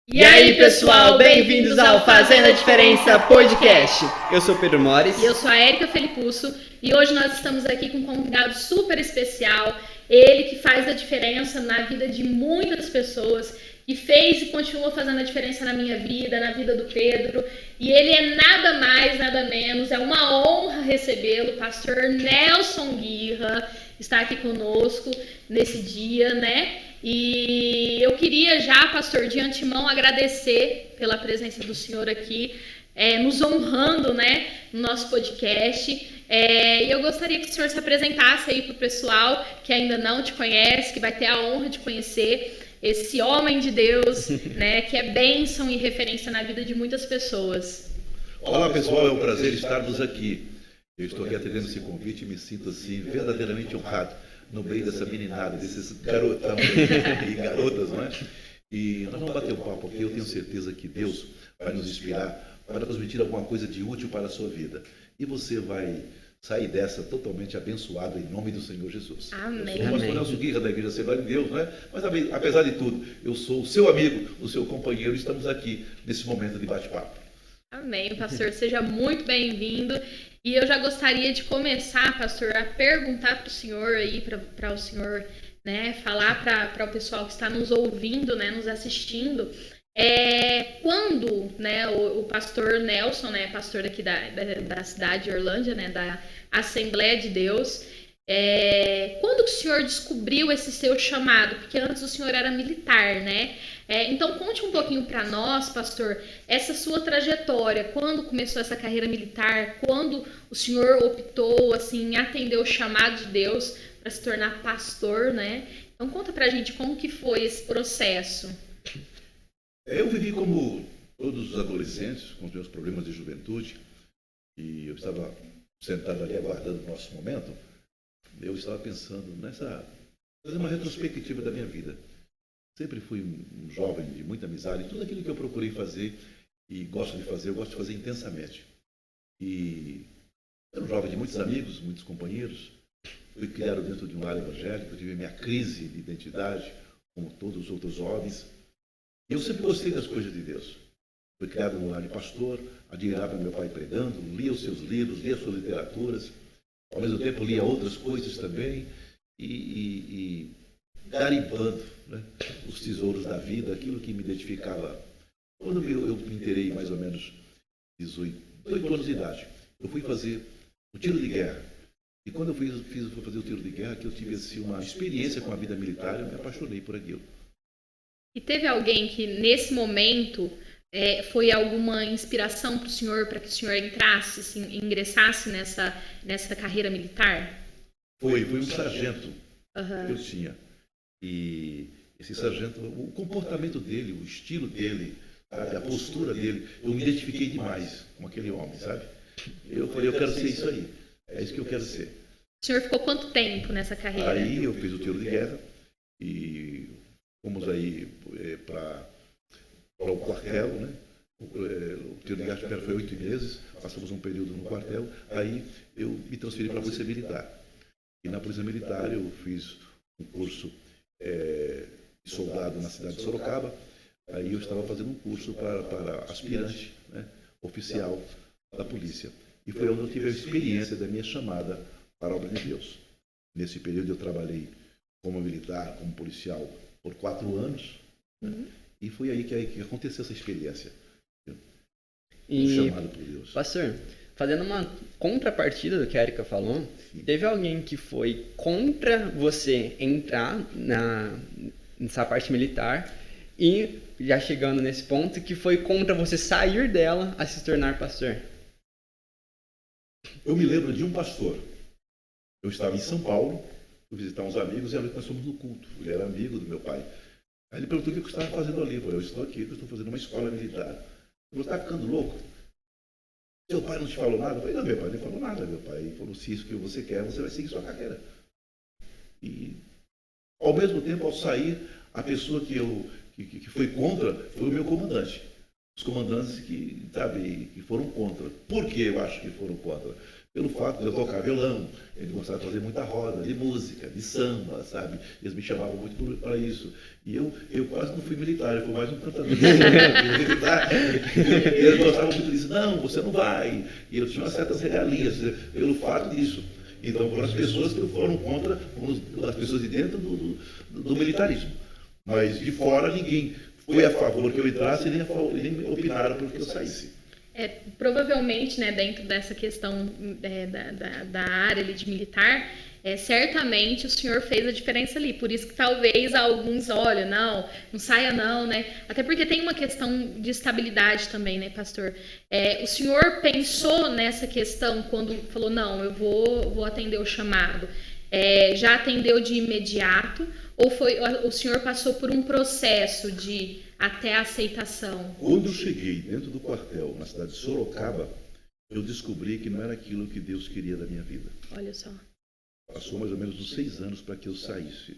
E aí, pessoal, bem-vindos ao Fazendo a Diferença Podcast. Eu sou o Pedro Mores. E eu sou a Érica Felipusso. E hoje nós estamos aqui com um convidado super especial. Ele que faz a diferença na vida de muitas pessoas, que fez e continua fazendo a diferença na minha vida, na vida do Pedro. E ele é nada mais, nada menos, é uma honra recebê-lo, o pastor Nelson Guirra está aqui conosco nesse dia, né? E eu queria já, pastor, de antemão agradecer pela presença do senhor aqui, nos honrando, né, no nosso podcast. E eu gostaria que o senhor se apresentasse aí para o pessoal que ainda não te conhece, que vai ter a honra de conhecer esse homem de Deus, né, que é bênção e referência na vida de muitas pessoas. Olá, pessoal, é um prazer estarmos aqui. Eu estou aqui atendendo esse convite e me sinto assim verdadeiramente honrado no meio dessa meninada, desses garotão e garotas, não é? E nós vamos bater um papo aqui. Eu tenho certeza que Deus vai nos inspirar para transmitir alguma coisa de útil para a sua vida. E você vai sair dessa totalmente abençoado em nome do Senhor Jesus. Amém. Eu sou o pastor Nelson Guirra da Igreja Assembleia de Deus, não é? Mas apesar de tudo, eu sou o seu amigo, o seu companheiro. Estamos aqui nesse momento de bate-papo. Amém, pastor. Seja muito bem-vindo. E eu já gostaria de começar, pastor, a perguntar para o senhor aí, para o senhor, né, falar para o pessoal que está nos ouvindo, né, nos assistindo, quando, né, o pastor Nelson, né, pastor aqui da cidade de Orlândia, né, da Assembleia de Deus, quando que o senhor descobriu esse seu chamado? Porque antes o senhor era militar, né? Então conte um pouquinho para nós, pastor, essa sua trajetória, quando começou essa carreira militar, quando o senhor optou, assim, em atender o chamado de Deus para se tornar pastor, né? Então conta pra gente como que foi esse processo. Eu vivi como todos os adolescentes, com os meus problemas de juventude, e eu estava sentado ali aguardando o nosso momento. Eu estava pensando fazer uma retrospectiva da minha vida. Sempre fui um jovem de muita amizade, e tudo aquilo que eu procurei fazer e gosto de fazer, eu gosto de fazer intensamente. E era um jovem de muitos amigos, muitos companheiros. Fui criado dentro de um lar evangélico, tive minha crise de identidade, como todos os outros jovens. E eu sempre gostei das coisas de Deus. Fui criado num lar de pastor, admirava meu pai pregando, lia os seus livros, lia as suas literaturas. Ao mesmo tempo lia outras coisas também e garimpando, né, os tesouros da vida, aquilo que me identificava. Quando eu me inteirei mais ou menos 18 anos de idade, eu fui fazer o tiro de guerra. E quando eu fui fazer o tiro de guerra, que eu tive assim, uma experiência com a vida militar, eu me apaixonei por aquilo. E teve alguém que nesse momento foi alguma inspiração para o senhor, para que o senhor entrasse, assim, ingressasse nessa carreira militar? Foi um sargento que eu tinha. E esse sargento, o comportamento dele, o estilo dele, sabe, a postura dele, eu me identifiquei demais com aquele homem, sabe? Eu falei, eu quero ser isso aí. É isso que eu quero ser. O senhor ficou quanto tempo nessa carreira? Aí eu fiz o tiro de guerra e fomos aí para o quartel, né? O tiro de guerra foi 8 meses, passamos um período no quartel, aí eu me transferi para a Polícia Militar. E na Polícia Militar eu fiz um curso de soldado na cidade de Sorocaba, aí eu estava fazendo um curso para aspirante, né, oficial da polícia. E foi onde eu tive a experiência da minha chamada para a obra de Deus. Nesse período eu trabalhei como militar, como policial, por 4 anos, né, e foi aí que aconteceu essa experiência. Chamado por Deus. Pastor, fazendo uma contrapartida do que a Érica falou, teve alguém que foi contra você entrar nessa parte militar e, já chegando nesse ponto, que foi contra você sair dela a se tornar pastor? Eu me lembro de um pastor. Eu estava em São Paulo, fui visitar uns amigos e ali nós fomos no culto. Ele era amigo do meu pai. Aí ele perguntou o que eu estava fazendo ali. Eu falei, eu estou aqui, eu estou fazendo uma escola militar. Ele falou, está ficando louco? Seu pai não te falou nada? Eu falei, não, meu pai não falou nada. Meu pai falou, se isso que você quer, você vai seguir sua carreira. E, ao mesmo tempo, ao sair, a pessoa que foi contra foi o meu comandante. Os comandantes que foram contra. Por que eu acho que foram contra? pelo fato de eu tocar violão, ele gostava de fazer muita roda, de música, de samba, sabe? Eles me chamavam muito para isso. E eu quase não fui militar, eu fui mais um cantador. Eles gostavam muito disso. Não, você não vai. E eu tinha umas certas regalias pelo fato disso. Então foram as pessoas que foram contra as pessoas de dentro do militarismo. Mas de fora ninguém foi a favor que eu entrasse e nem opinaram para que eu saísse. Provavelmente, né, dentro dessa questão da área ali de militar, certamente o senhor fez a diferença ali. Por isso que talvez alguns olham, não saia não, né? Até porque tem uma questão de estabilidade também, né, pastor? O senhor pensou nessa questão quando falou, não, eu vou atender o chamado. Já atendeu de imediato? Ou o senhor passou por um processo de até a aceitação? Quando eu cheguei dentro do quartel, na cidade de Sorocaba, eu descobri que não era aquilo que Deus queria da minha vida. Olha só. Passou mais ou menos uns 6 anos para que eu saísse.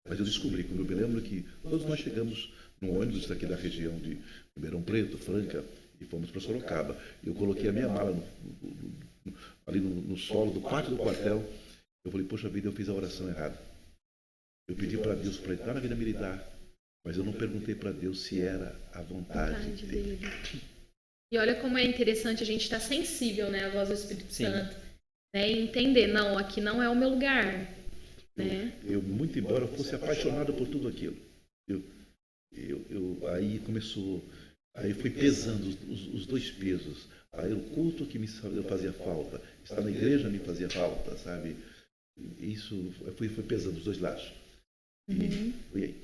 Mas eu descobri, quando eu me lembro que todos nós chegamos num ônibus daqui da região de Ribeirão Preto, Franca, e fomos para Sorocaba. Eu coloquei a minha mala ali no solo do pátio do quartel. Eu falei, poxa vida, eu fiz a oração errada. Eu pedi para Deus para entrar na vida militar, mas eu não perguntei para Deus se era a vontade dele. E olha como é interessante a gente estar sensível, né, à voz do Espírito Santo, né, e entender, não, aqui não é o meu lugar. Né? Eu, muito embora eu fosse apaixonado por tudo aquilo, aí começou, aí fui pesando os dois pesos. Aí o culto que me fazia falta, estar na igreja me fazia falta, sabe? Isso foi pesando os dois lados. E foi aí.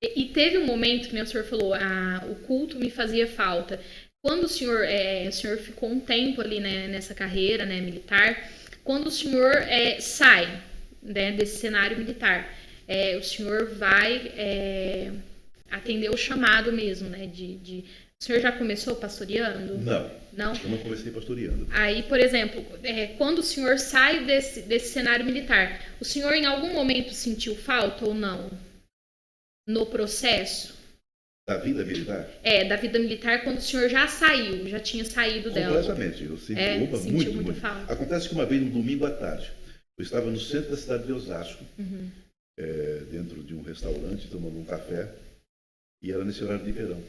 E teve um momento que o senhor falou, o culto me fazia falta. Quando o senhor ficou um tempo ali, né, nessa carreira, né, militar, quando o senhor sai, né, desse cenário militar, o senhor vai atender o chamado mesmo, né, o senhor já começou pastoreando? Não, eu não comecei pastoreando. Aí, por exemplo, quando o senhor sai desse cenário militar, o senhor em algum momento sentiu falta ou não? No processo? Da vida militar? Da vida militar, quando o senhor já saiu, já tinha saído dela. Completamente. Eu senti muito falta. Acontece que uma vez, no domingo à tarde, eu estava no centro da cidade de Osasco, dentro de um restaurante, tomando um café, e era nesse horário de verão,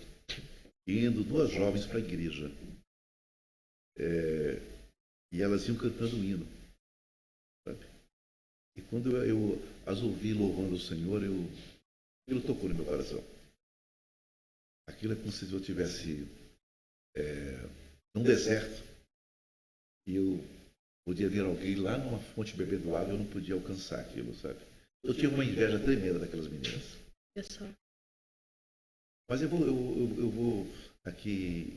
indo 2 jovens para a igreja. E elas iam cantando um hino. Sabe? E quando eu as ouvi louvando o Senhor, aquilo tocou no meu coração. Aquilo é como se eu estivesse num deserto e eu podia ver alguém lá numa fonte bebendo água e eu não podia alcançar aquilo, sabe? Eu tinha uma inveja tremenda daquelas meninas. Mas eu vou aqui,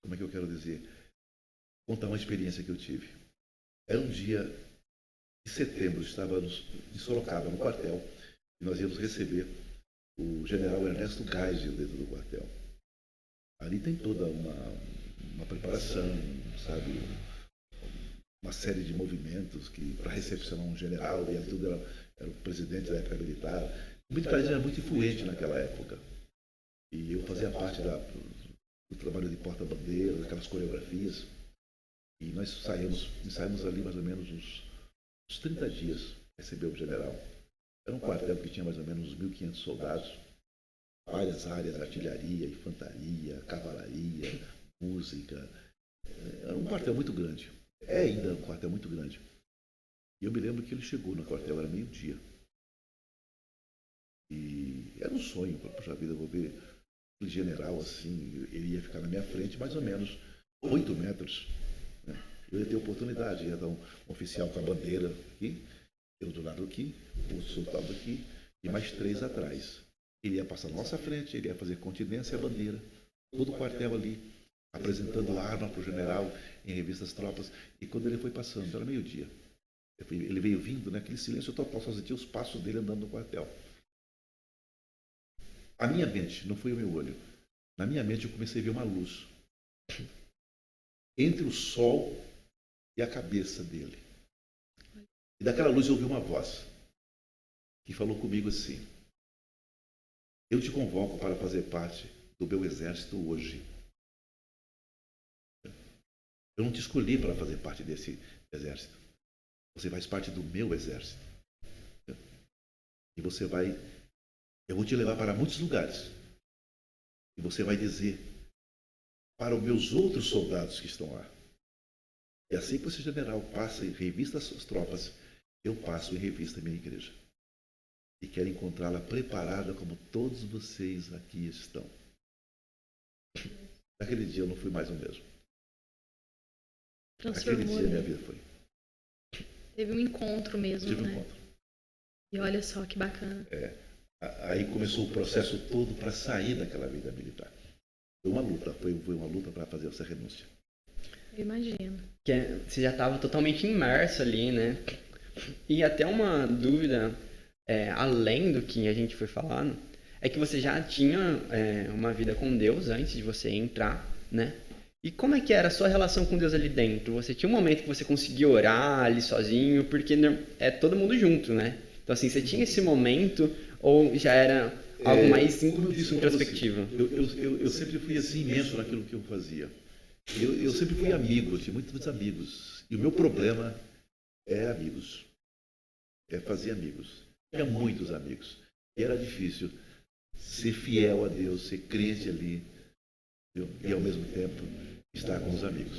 como é que eu quero dizer, contar uma experiência que eu tive. Era um dia de setembro, estávamos em Sorocaba, no quartel, e nós íamos receber o general Ernesto Geisel dentro do quartel. Ali tem toda uma preparação, sabe, uma série de movimentos para recepcionar um general, e ali tudo era o presidente da época militar. O militarismo era muito influente naquela época. E eu fazia parte do trabalho de porta-bandeira, daquelas coreografias. E nós saímos ali mais ou menos uns 30 dias para receber o general. Era um quartel que tinha mais ou menos uns 1.500 soldados, várias áreas, artilharia, infantaria, cavalaria, música. Era um quartel muito grande. É ainda um quartel muito grande. E eu me lembro que ele chegou no quartel, era meio-dia. E era um sonho, puxa vida, eu vou ver aquele general assim, ele ia ficar na minha frente mais ou menos 8 metros. Né? Eu ia ter oportunidade, ia dar um oficial com a bandeira aqui, eu do lado aqui, o outro soldado aqui, e mais 3 atrás. Ele ia passar na nossa frente, ele ia fazer continência à bandeira. Todo o quartel ali, apresentando arma para o general em revistas tropas. E quando ele foi passando, era meio-dia. Ele veio vindo, né, aquele silêncio total, só sentia os passos dele andando no quartel. A minha mente, não foi o meu olho, na minha mente eu comecei a ver uma luz. Entre o sol e a cabeça dele. E daquela luz eu ouvi uma voz que falou comigo assim: eu te convoco para fazer parte do meu exército hoje. Eu não te escolhi para fazer parte desse exército. Você faz parte do meu exército. E você vai... Eu vou te levar para muitos lugares. E você vai dizer para os meus outros soldados que estão lá. E assim que você, general, passa e revista as suas tropas, eu passo e revista a minha igreja. E quero encontrá-la preparada como todos vocês aqui estão. Naquele dia eu não fui mais o mesmo. Naquele dia minha vida foi. Teve um encontro mesmo, Tive um né? encontro. E olha só que bacana. Aí começou o processo todo para sair daquela vida militar. Foi uma luta, foi uma luta para fazer essa renúncia. Eu imagino. Você já estava totalmente imerso ali, né? E até uma dúvida, além do que a gente foi falando, é que você já tinha uma vida com Deus antes de você entrar, né? E como é que era a sua relação com Deus ali dentro? Você tinha um momento que você conseguia orar ali sozinho, porque é todo mundo junto, né? Então, assim, você tinha esse momento ou já era algo mais introspectivo? Eu sempre fui assim imenso naquilo que eu fazia. Eu sempre fui amigo, eu tinha muitos amigos. E o meu problema é amigos. É fazer amigos. Tinha muitos amigos. E era difícil ser fiel a Deus, ser crente ali, e ao mesmo tempo estar com os amigos.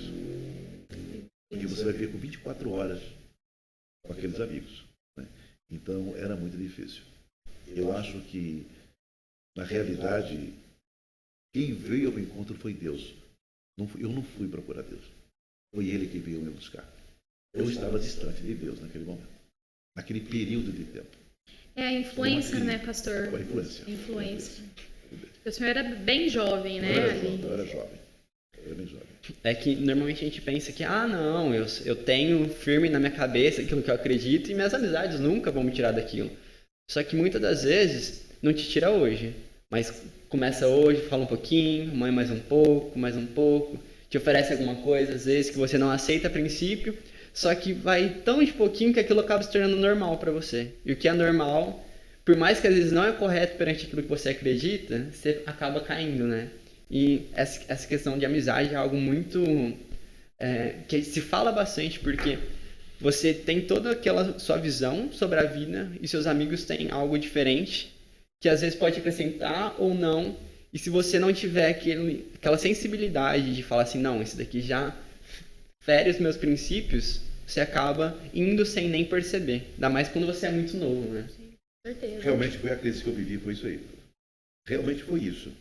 Porque você vai ver com 24 horas com aqueles amigos. Né? Então era muito difícil. Eu acho que, na realidade, quem veio ao meu encontro foi Deus. Eu não fui procurar Deus. Foi Ele que veio me buscar. Eu estava distante de Deus naquele momento. Naquele período de tempo. É a influência, né, pastor? A influência. Influência. O senhor era bem jovem, né? Eu era jovem. Eu era bem jovem. É que normalmente a gente pensa que, não, eu tenho firme na minha cabeça aquilo que eu acredito e minhas amizades nunca vão me tirar daquilo. Só que muitas das vezes não te tira hoje, mas começa hoje, fala um pouquinho, mãe mais um pouco, te oferece alguma coisa, às vezes, que você não aceita a princípio, só que vai tão de pouquinho que aquilo acaba se tornando normal para você. E o que é normal, por mais que às vezes não é correto perante aquilo que você acredita, você acaba caindo, né? E essa questão de amizade é algo muito... que se fala bastante, porque você tem toda aquela sua visão sobre a vida e seus amigos têm algo diferente, que às vezes pode acrescentar ou não. E se você não tiver aquela sensibilidade de falar assim, não, esse daqui já fere os meus princípios, você acaba indo sem nem perceber. Ainda mais quando você é muito novo, né? Sim, com certeza. Realmente foi a crise que eu vivi, foi isso aí. Realmente foi isso.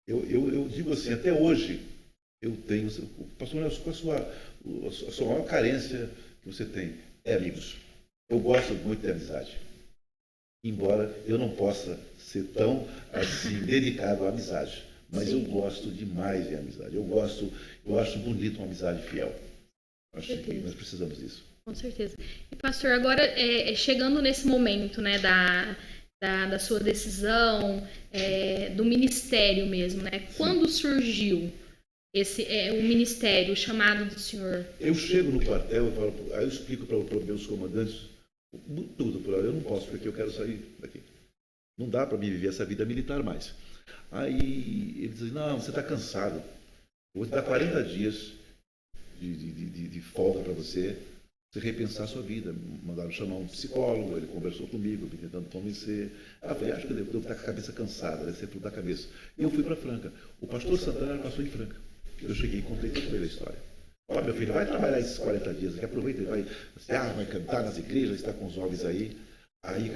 Eu digo assim, até hoje, eu tenho... Pastor Nelson, qual a sua maior carência que você tem? É amigos. Eu gosto muito de amizade. Embora eu não possa ser tão assim, dedicado à amizade. Mas eu gosto demais de amizade. Eu acho bonito uma amizade fiel. Acho que nós precisamos disso. Com certeza. E pastor, agora chegando nesse momento, né, da sua decisão, do ministério mesmo, né? Quando surgiu o ministério, o chamado do senhor? Eu chego no quartel, aí eu explico para os meus comandantes tudo. Eu não posso, porque eu quero sair daqui. Não dá para mim viver essa vida militar mais. Aí eles dizem, não, você está cansado. Eu vou te dar 40 dias de folga para você repensar a sua vida. Mandaram chamar um psicólogo, ele conversou comigo, me tentando convencer. Eu falei, acho que eu devo estar com a cabeça cansada, deve ser tudo da cabeça. E eu fui para Franca. O pastor Santana era pastor em Franca. Eu cheguei e contei com ele a história. Olha, meu filho, vai trabalhar esses 40 dias aqui, aproveita, vai cantar nas igrejas, está com os jovens aí. Aí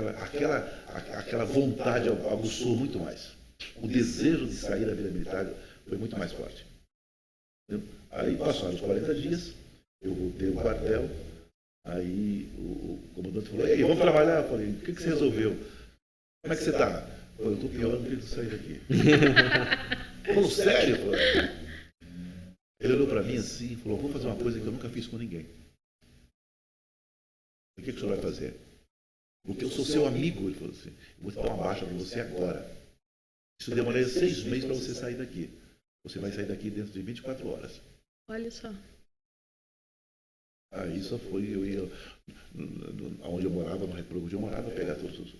aquela vontade aguçou muito mais. O desejo de sair da vida militar foi muito mais forte. Entendeu? Aí passaram os 40 dias, eu voltei ao quartel, aí o comandante falou, ei, vamos trabalhar? Eu falei, o que você resolveu? Como é que você está? Eu estou pior, não quero sair daqui. Falou, sério? Ele olhou para mim assim e falou, vou fazer uma coisa que eu nunca fiz com ninguém. O que o senhor vai fazer? Porque eu sou seu amigo, ele falou assim, eu vou te dar uma baixa para você agora. Isso demoraria 6 meses para você sair daqui. Você vai sair daqui dentro de 24 horas. Olha só. Aí só foi, eu ia onde eu morava, no República onde eu morava, pegar todas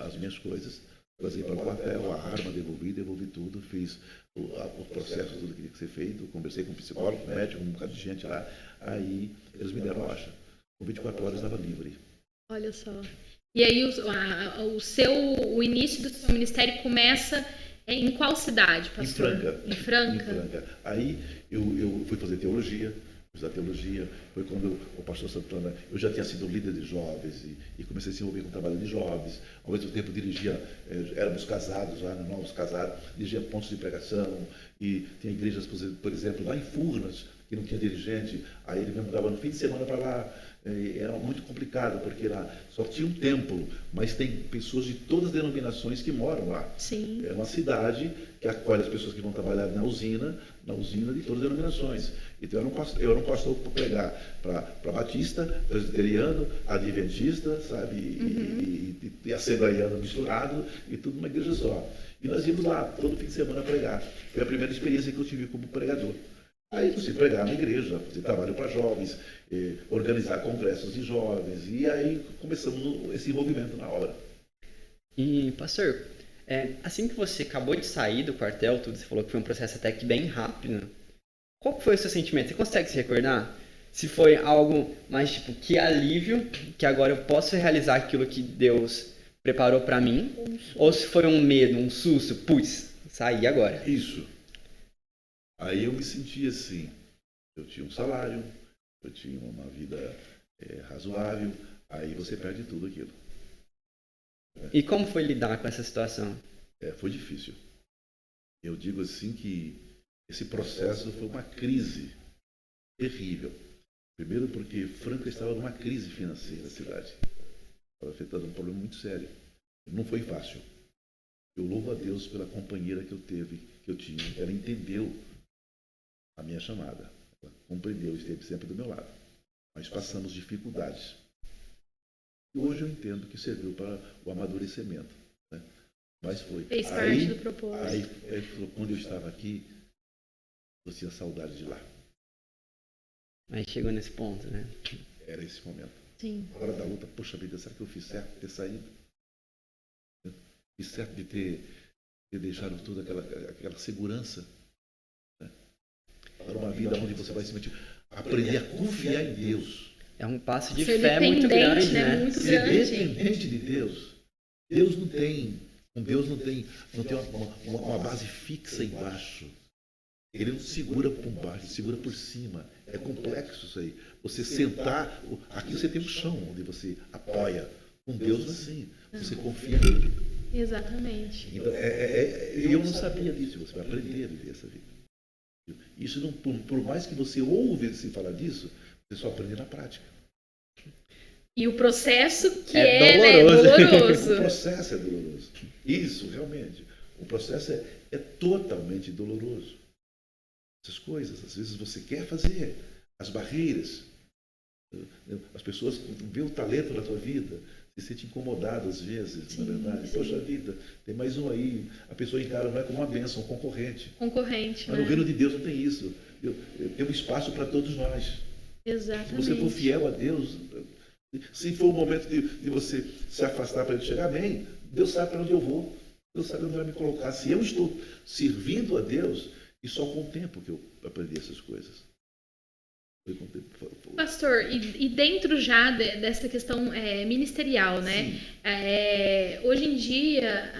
as minhas coisas, Trazei para o quartel, a arma, devolvi tudo, fiz o processo, tudo que tinha que ser feito, conversei com o psicólogo, com o médico, com um bocado de gente lá, aí eles me deram a baixa. Com 24 horas estava livre. Olha só. E aí o início do seu ministério começa em qual cidade, pastor? Em Franca. Aí eu fui fazer teologia, foi quando o pastor Santana, eu já tinha sido líder de jovens e comecei a se envolver com o trabalho de jovens, ao mesmo tempo dirigia, éramos casados, já novos casados, dirigia pontos de pregação e tinha igrejas, por exemplo, lá em Furnas, que não tinha dirigente, aí ele me mudava no fim de semana para lá, era muito complicado, porque lá só tinha um templo, mas tem pessoas de todas as denominações que moram lá. Sim. É uma cidade que acolhe as pessoas que vão trabalhar na usina de todas as denominações. Então eu era um pastor para pregar para batista, presbiteriano, adventista, sabe, e assembleiano misturado, e tudo numa igreja só. E nós íamos lá todo fim de semana pregar. Foi a primeira experiência que eu tive como pregador. Aí você pregar na igreja, fazer trabalho para jovens, organizar congressos de jovens, e aí começamos esse envolvimento na obra. E, pastor, assim que você acabou de sair do quartel, tudo, você falou que foi um processo até que bem rápido, qual foi o seu sentimento? Você consegue se recordar? Se foi algo mais tipo, que alívio, que agora eu posso realizar aquilo que Deus preparou para mim, ou se foi um medo, um susto, putz, saí agora. Isso. Aí eu me senti assim, eu tinha um salário, eu tinha uma vida razoável, aí você perde tudo aquilo. E como foi lidar com essa situação? Foi difícil. Eu digo assim que esse processo foi uma crise terrível. Primeiro porque Franca estava numa crise financeira, a cidade. Estava afetando um problema muito sério. Não foi fácil. Eu louvo a Deus pela companheira que eu tinha. Ela entendeu a minha chamada. Ela compreendeu, esteve sempre do meu lado. Nós passamos dificuldades. E hoje eu entendo que serviu para o amadurecimento. Né? Mas foi. Fez parte do propósito. Aí, quando eu estava aqui, eu tinha saudade de lá. Aí chegou nesse ponto, né? Era esse momento. Sim. A hora da luta, poxa vida, será que eu fiz certo de ter saído? Fiz certo de ter deixado toda aquela segurança? Né? Para uma vida onde você vai simplesmente aprender a confiar em Deus. É um passo de Ser fé muito grande, né? Muito Ser grande. dependente de Deus. Deus não tem uma base fixa embaixo. Ele não segura por baixo, segura por cima. É complexo isso aí. Você sentar, aqui você tem um chão onde você apoia. Com Deus não é assim. Você confia nele. Exatamente. Então, eu não sabia disso. Você vai aprender a viver essa vida. Isso não, por mais que você ouve se falar disso, você só aprende na prática. E o processo que doloroso. O processo é doloroso. Isso, realmente. O processo é totalmente doloroso. Essas coisas, às vezes você quer fazer, as barreiras, as pessoas veem o talento na tua vida, se sente incomodado às vezes, sim, na verdade. Sim. Poxa vida, tem mais um aí, a pessoa encara não é como uma bênção, um concorrente. Mas no reino de Deus não tem isso. Tem um espaço para todos nós. Exatamente. Se você for fiel a Deus, se for o momento de você se afastar para ele chegar, amém, Deus sabe para onde eu vou, Deus sabe onde vai me colocar. Se eu estou servindo a Deus, e só com o tempo que eu aprendi essas coisas. Foi com o tempo. Pastor, e dentro já dessa questão ministerial, né? Hoje em dia,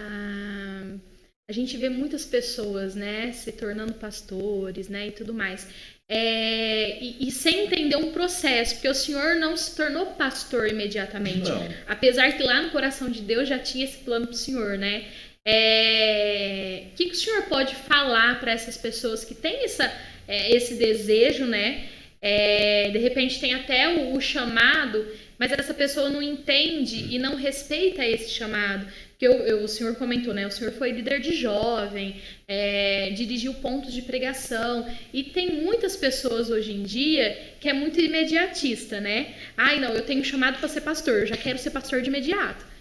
a gente vê muitas pessoas, né, se tornando pastores, né, e tudo mais. E sem entender um processo, porque o senhor não se tornou pastor imediatamente. Não. Apesar que lá no coração de Deus já tinha esse plano para o senhor, né? O que o senhor pode falar para essas pessoas que têm esse desejo, né? De repente tem até o chamado, mas essa pessoa não entende e não respeita esse chamado. Porque o senhor comentou, né? O senhor foi líder de jovem, dirigiu pontos de pregação. E tem muitas pessoas hoje em dia que é muito imediatista, né? Ai, não, eu tenho chamado para ser pastor, eu já quero ser pastor de imediato.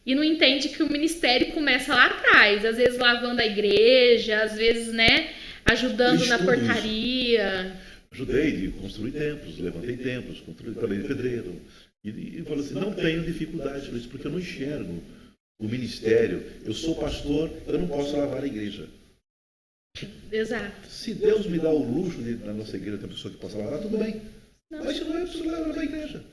E não entende que o ministério começa lá atrás, às vezes lavando a igreja, às vezes, né, ajudando na portaria. Ajudei de construir templos, levantei templos, trabalhei de pedreiro. E falei assim, não tenho dificuldade com isso, porque eu não enxergo o ministério. Eu sou pastor, eu não posso lavar a igreja. Exato. Se Deus me dá o luxo de, na nossa igreja, ter uma pessoa que possa lavar, tudo bem. Não. Mas se não é, eu preciso lavar a igreja.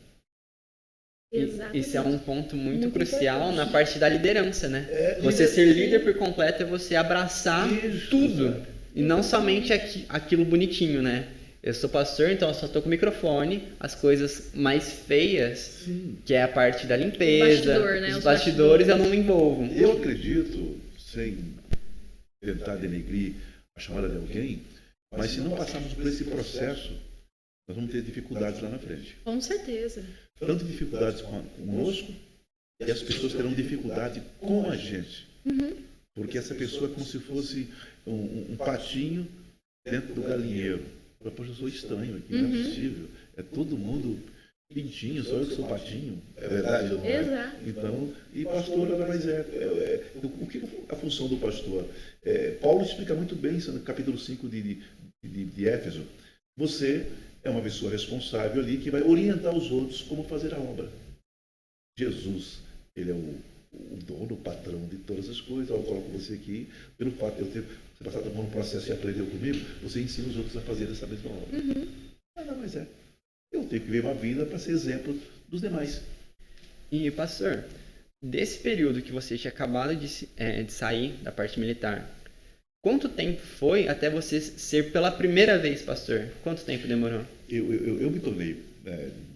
Exatamente. Isso é um ponto muito Muito crucial importante. na parte da liderança, né? É, Você ser líder por completo é você abraçar Isso, tudo. exato. E não somente aquilo bonitinho, né? Eu sou pastor, então eu só tô com o microfone, as coisas mais feias, Sim. que é a parte da limpeza, Bastidor, né? os Os bastidores, bastidores. eu não me envolvo. Eu acredito, sem tentar denegrir a chamada de alguém, mas se não passarmos por esse processo, nós vamos ter dificuldades lá na frente. Com certeza. Tanto dificuldades conosco, e as pessoas terão dificuldade com a gente. Porque essa pessoa é como se fosse um patinho dentro do galinheiro. Poxa, eu sou estranho aqui, não é possível. É todo mundo pintinho, só eu que sou patinho. É verdade, não é? Exato. Então, e pastor nada mais o que é a função do pastor? Paulo explica muito bem isso no capítulo 5 de Éfeso. Você é uma pessoa responsável ali que vai orientar os outros como fazer a obra. Jesus, ele é o dono, o patrão de todas as coisas. Eu coloco você aqui, pelo fato de eu ter passado por um processo e aprendeu comigo, você ensina os outros a fazer essa mesma obra. Nada mais é. Eu tenho que viver uma vida para ser exemplo dos demais. E, pastor, desse período que você tinha acabado de sair da parte militar, quanto tempo foi até você ser pela primeira vez pastor? Quanto tempo demorou? Eu me tornei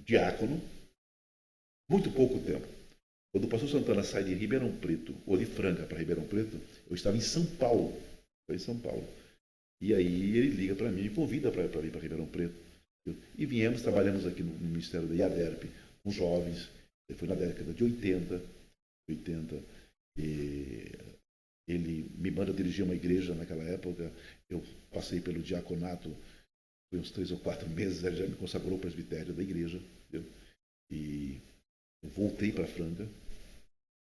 diácono muito pouco tempo. Quando o pastor Santana sai de Ribeirão Preto, ou de Franca para Ribeirão Preto, eu estava em São Paulo. Foi em São Paulo. E aí ele liga para mim e convida para ir para Ribeirão Preto. E viemos, trabalhamos aqui no Ministério da IADERP, com jovens. Foi na década de 80. E ele me manda dirigir uma igreja naquela época. Eu passei pelo diaconato, foi uns 3 ou 4 meses, ele já me consagrou o presbitério da igreja. Entendeu? E eu voltei para Franca,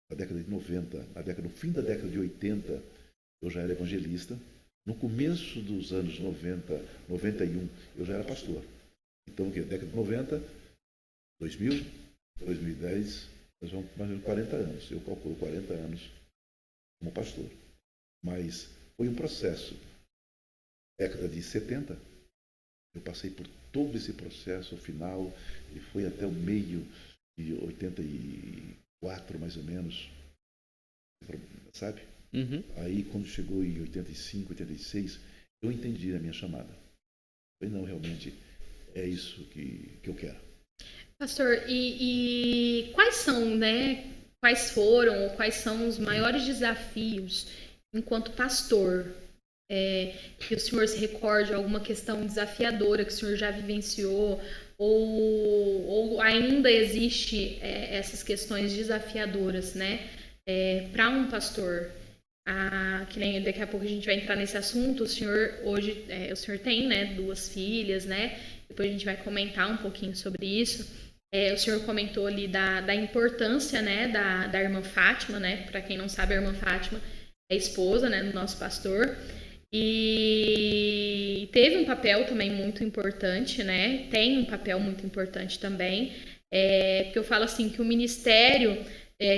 na década de 90, no fim da década de 80, eu já era evangelista. No começo dos anos 90, 91, eu já era pastor. Então, década de 90, 2000, 2010, nós vamos mais ou menos 40 anos. Eu calculo 40 anos como pastor. Mas foi um processo. Década de 70, eu passei por todo esse processo, ao final, e foi até o meio de 84, mais ou menos. Sabe? Aí, quando chegou em 85, 86, eu entendi a minha chamada. Falei, não, realmente, é isso que eu quero. Pastor, e quais são, né? Quais foram ou quais são os maiores desafios enquanto pastor? Que o senhor se recorde alguma questão desafiadora que o senhor já vivenciou? Ou ainda existe essas questões desafiadoras, né? Para um pastor? Que nem daqui a pouco a gente vai entrar nesse assunto. O senhor hoje, o senhor tem, né, 2 filhas, né? Depois a gente vai comentar um pouquinho sobre isso. O senhor comentou ali da importância, né, da irmã Fátima, né? Para quem não sabe, a irmã Fátima é esposa, né, do nosso pastor. E teve um papel também muito importante, né? Tem um papel muito importante também. Porque eu falo assim que o ministério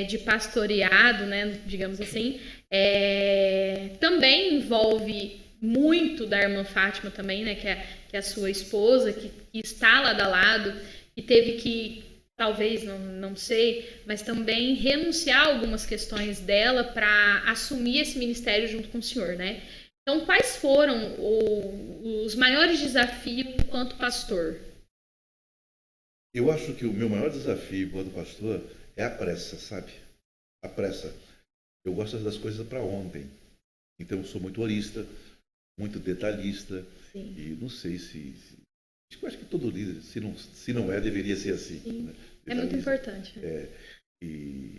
de pastoreado, né, digamos assim, também envolve muito da irmã Fátima também, né, que é a sua esposa, que está lado a lado, e teve que, talvez, não sei, mas também renunciar a algumas questões dela para assumir esse ministério junto com o senhor, né? Então, quais foram os maiores desafios enquanto pastor? Eu acho que o meu maior desafio enquanto pastor é a pressa, sabe? A pressa. Eu gosto das coisas para ontem. Então, eu sou muito horista, muito detalhista. Sim. E não sei se... Eu acho que todo líder, se não é, deveria ser assim. Né? É muito importante. E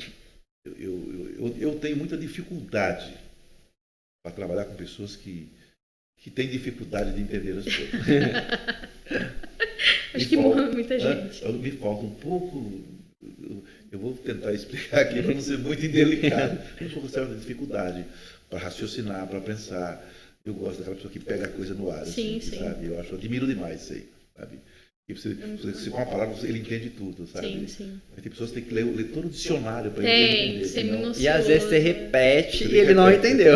eu tenho muita dificuldade para trabalhar com pessoas que têm dificuldade de entender as coisas. Acho que muita gente. Me falta um pouco... Eu vou tentar explicar aqui para não ser muito indelicado. Eu sou com certa dificuldade para raciocinar, para pensar. Eu gosto daquela pessoa que pega a coisa no ar, sim, assim, sim. Sabe? Eu admiro demais isso aí, sabe? E você com uma palavra, ele entende tudo, sabe? Sim, sim. Mas tem pessoas que têm que ler todo o dicionário para Tem, entender. ser Senão... minucioso. E às vezes você repete e ele não entendeu.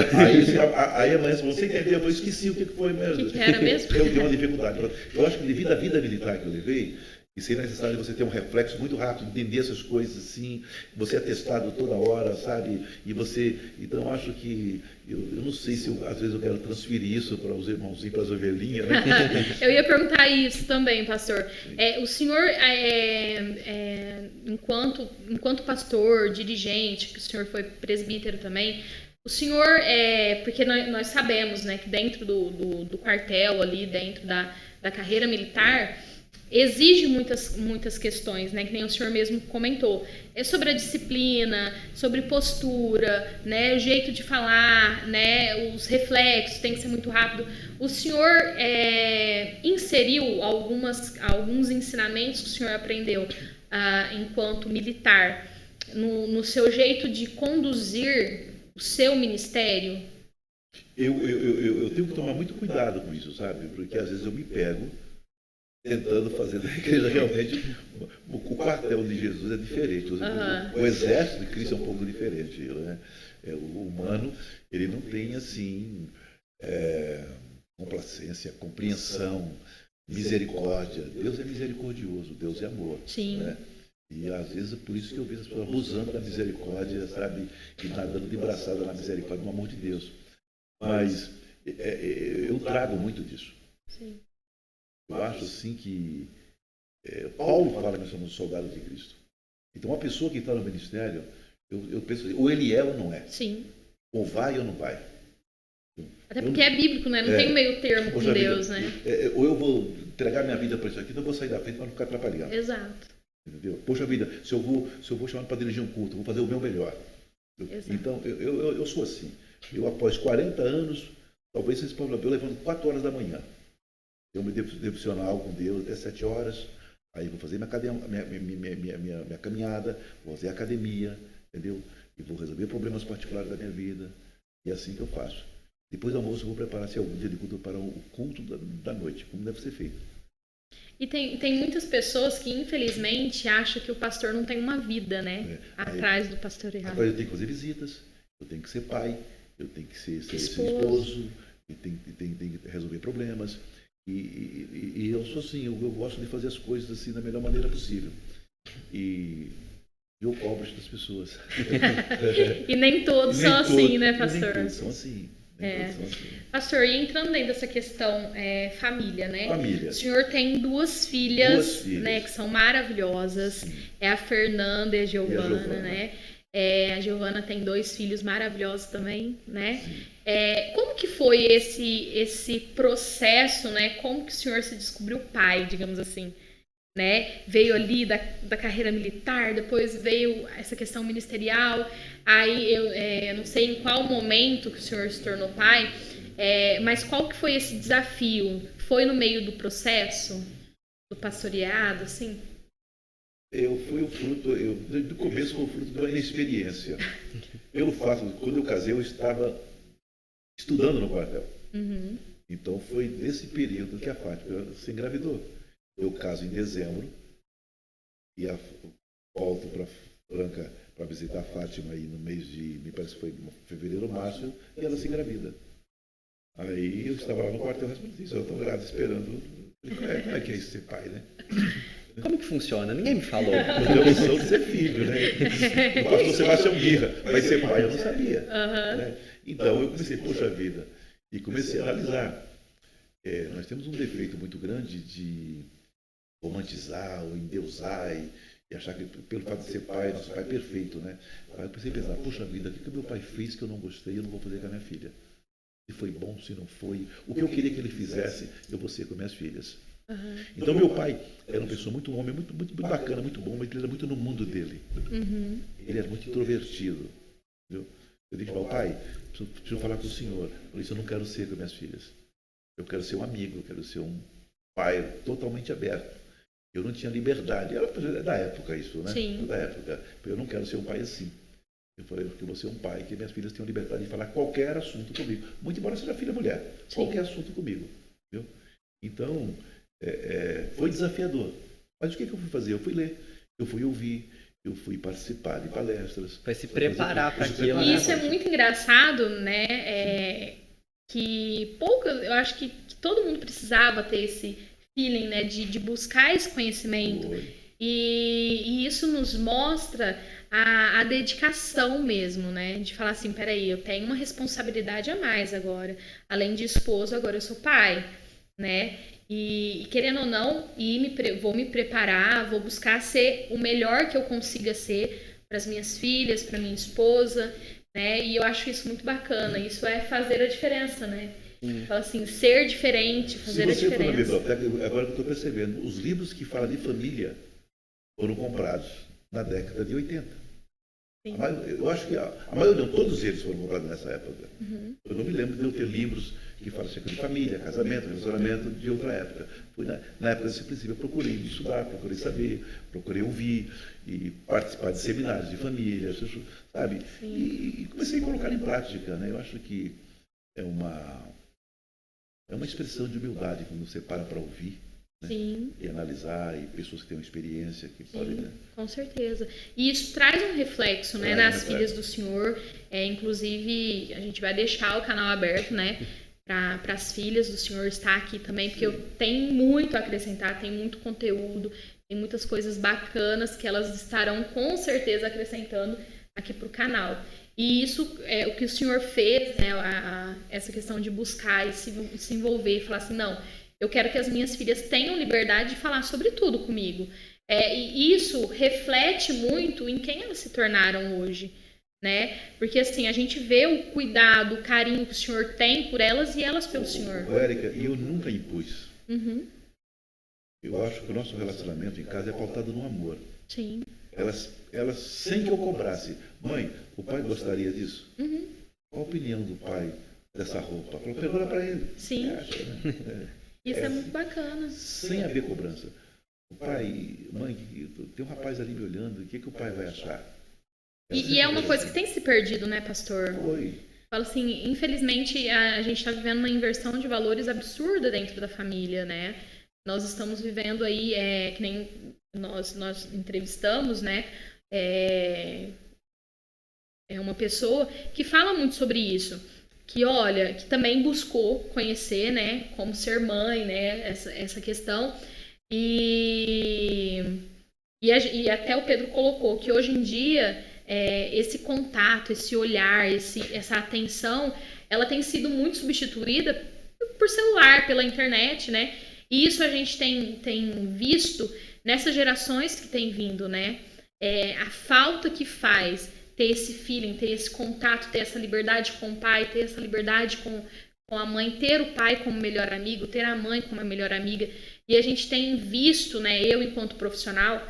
Aí amanhã você entendeu, eu esqueci o que foi mesmo. O que era mesmo? Eu tenho uma dificuldade. Eu acho que devido à vida militar que eu levei, e seria necessário você ter um reflexo muito rápido, entender essas coisas assim, você é testado toda hora, sabe? E você, então eu acho que, eu não sei se às vezes eu quero transferir isso para os irmãozinhos, para as ovelhinhas, né? Eu ia perguntar isso também, pastor. O senhor, enquanto pastor, dirigente, que o senhor foi presbítero também, o senhor, porque nós sabemos, né, que dentro do quartel ali, dentro da carreira militar, exige muitas questões, né, que nem o senhor mesmo comentou. É sobre a disciplina, sobre postura, né, o jeito de falar, né, os reflexos, tem que ser muito rápido. O senhor inseriu alguns ensinamentos que o senhor aprendeu enquanto militar no seu jeito de conduzir o seu ministério? Eu tenho que tomar muito cuidado com isso, sabe? Porque às vezes eu me pego tentando fazer da igreja realmente. O quartel de Jesus é diferente. O exército de Cristo é um pouco diferente. Né? O humano, ele não tem assim complacência, compreensão, misericórdia. Deus é misericordioso, Deus é amor. Sim. Né? E às vezes é por isso que eu vejo as pessoas abusando da misericórdia, sabe? E nadando de braçada na misericórdia, no amor de Deus. Mas eu trago muito disso. Sim. Eu acho assim que Paulo fala que nós somos soldados de Cristo. Então, uma pessoa que está no ministério, eu penso assim, ou ele é ou não é. Sim. Ou vai ou não vai. Até porque é bíblico, né? Não tem um meio termo com Deus, né? Ou eu vou entregar minha vida para isso aqui, então eu vou sair da frente para não ficar atrapalhando. Exato. Entendeu? Poxa vida, se eu vou chamar para dirigir um culto, eu vou fazer o meu melhor. Então, eu sou assim. Eu, após 40 anos, talvez vocês possam ver, eu levanto 4 horas da manhã. Eu me devocional com Deus até 7 horas. Aí vou fazer minha caminhada, vou fazer academia, entendeu? E vou resolver problemas particulares da minha vida. E é assim que eu faço. Depois do almoço eu vou preparar se algum dia de culto para o culto da noite, como deve ser feito. E tem muitas pessoas que, infelizmente, acham que o pastor não tem uma vida, né? Atrás do pastoreado. Agora eu tenho que fazer visitas, eu tenho que ser pai, eu tenho que ser esposo, eu tenho que resolver problemas. E eu sou assim, eu gosto de fazer as coisas assim da melhor maneira possível. E eu cobro das pessoas. E nem todos são assim, né, pastor? Nem todos são assim. Pastor, e entrando dentro dessa questão família, né? Família. O senhor tem duas filhas, né, que são maravilhosas. Sim. É a Fernanda e a Giovana, né? A Giovana tem 2 filhos maravilhosos também, né? Como que foi esse processo, né? Como que o senhor se descobriu pai, digamos assim? Né? Veio ali da carreira militar, depois veio essa questão ministerial. Aí eu não sei em qual momento que o senhor se tornou pai, mas qual que foi esse desafio? Foi no meio do processo do pastoreado, assim? Eu fui o fruto, desde o começo foi o fruto de uma inexperiência. Pelo fato de quando eu casei, eu estava estudando no quartel. Uhum. Então foi nesse período que a Fátima se engravidou. Eu caso em dezembro e volto para Franca para visitar a Fátima aí no mês de, me parece que foi fevereiro ou março, e ela se engravida. Aí eu estava lá no quartel, eu respondi isso, eu estou grávida esperando. Como é que é isso ser pai, né? Como que funciona? Ninguém me falou. Eu tenho a opção de ser filho, né? Eu acho que você vai ser um birra, vai ser pai, eu não sabia. Uhum. Né? Então eu comecei, poxa vida, e comecei a analisar. Nós temos um defeito muito grande de romantizar ou endeusar e achar que pelo fato de ser pai, nosso pai é perfeito, né? Aí eu comecei a pensar, poxa vida, o que o meu pai fez que eu não gostei, eu não vou fazer com a minha filha. Se foi bom, se não foi. O que eu queria que ele fizesse, eu vou ser com minhas filhas. Uhum. Então meu pai era uma pessoa muito homem, muito bacana, muito bom, mas ele era muito no mundo dele. Uhum. Ele era muito introvertido. Entendeu? Eu disse para o pai, preciso falar com o senhor. Eu disse, eu não quero ser com minhas filhas. Eu quero ser um amigo, eu quero ser um pai totalmente aberto. Eu não tinha liberdade. Era da época isso, né? Sim. Da época. Eu não quero ser um pai assim. Eu falei que eu vou ser um pai que minhas filhas tenham liberdade de falar qualquer assunto comigo. Muito embora seja filha mulher. Sim. Qualquer assunto comigo. Viu? Então, foi desafiador. Mas o que eu fui fazer? Eu fui ler, eu fui ouvir, eu fui participar de palestras. Vai se preparar para aquilo. E isso é muito engraçado, né? Que eu acho que todo mundo precisava ter esse feeling, né? De buscar esse conhecimento. E isso nos mostra a dedicação mesmo, né? De falar assim, peraí, eu tenho uma responsabilidade a mais agora. Além de esposo, agora eu sou pai, né? E querendo ou não, vou me preparar, vou buscar ser o melhor que eu consiga ser para as minhas filhas, para minha esposa, né? E eu acho isso muito bacana. Isso é fazer a diferença, né? Fala assim, ser diferente, fazer a diferença. Se você for na biblioteca, agora que eu estou percebendo, os livros que falam de família foram comprados na década de 80. Eu acho que a maioria, todos eles foram comprados nessa época. Eu não me lembro de eu ter livros que falam acerca de família, casamento, relacionamento de outra época. Foi na época desse princípio, eu procurei estudar, procurei saber, procurei ouvir e participar de seminários de família, sabe? E comecei a colocar em prática, né? Eu acho que é uma expressão de humildade quando você para ouvir. Né? E analisar, e pessoas que têm uma experiência que podem... Né? Com certeza. E isso traz um reflexo, né, nas filhas do Senhor. Inclusive, a gente vai deixar o canal aberto, né, para as filhas do Senhor estar aqui também, porque eu tenho muito a acrescentar, tem muito conteúdo, tem muitas coisas bacanas que elas estarão com certeza acrescentando aqui para o canal. E isso é o que o Senhor fez, né, essa questão de buscar e se envolver, falar assim, não, eu quero que as minhas filhas tenham liberdade de falar sobre tudo comigo. E isso reflete muito em quem elas se tornaram hoje, né? Porque assim, a gente vê o cuidado, o carinho que o Senhor tem por elas e elas pelo Senhor. Érica, eu nunca impus. Eu acho que o nosso relacionamento em casa é pautado no amor. Sim. Elas sem que eu cobrasse. Mãe, o pai gostaria disso? Qual a opinião do pai dessa roupa? Pergunta para ele. Sim. Acha, né? Isso é muito bacana. Sem haver cobrança. O pai, mãe, tem um rapaz ali me olhando, o que o pai vai achar? E é uma coisa que tem se perdido, né, pastor? Foi. Falo assim, infelizmente a gente está vivendo uma inversão de valores absurda dentro da família, né? Nós estamos vivendo aí, que nem nós entrevistamos, né? É uma pessoa que fala muito sobre isso. Que olha, que também buscou conhecer, né, como ser mãe, né, essa questão. E até o Pedro colocou que hoje em dia esse contato, esse olhar, essa atenção, ela tem sido muito substituída por celular, pela internet, né? E isso a gente tem visto nessas gerações que tem vindo, né? A falta que faz ter esse feeling, ter esse contato, ter essa liberdade com o pai, ter essa liberdade com a mãe, ter o pai como melhor amigo, ter a mãe como a melhor amiga. E a gente tem visto, né, eu enquanto profissional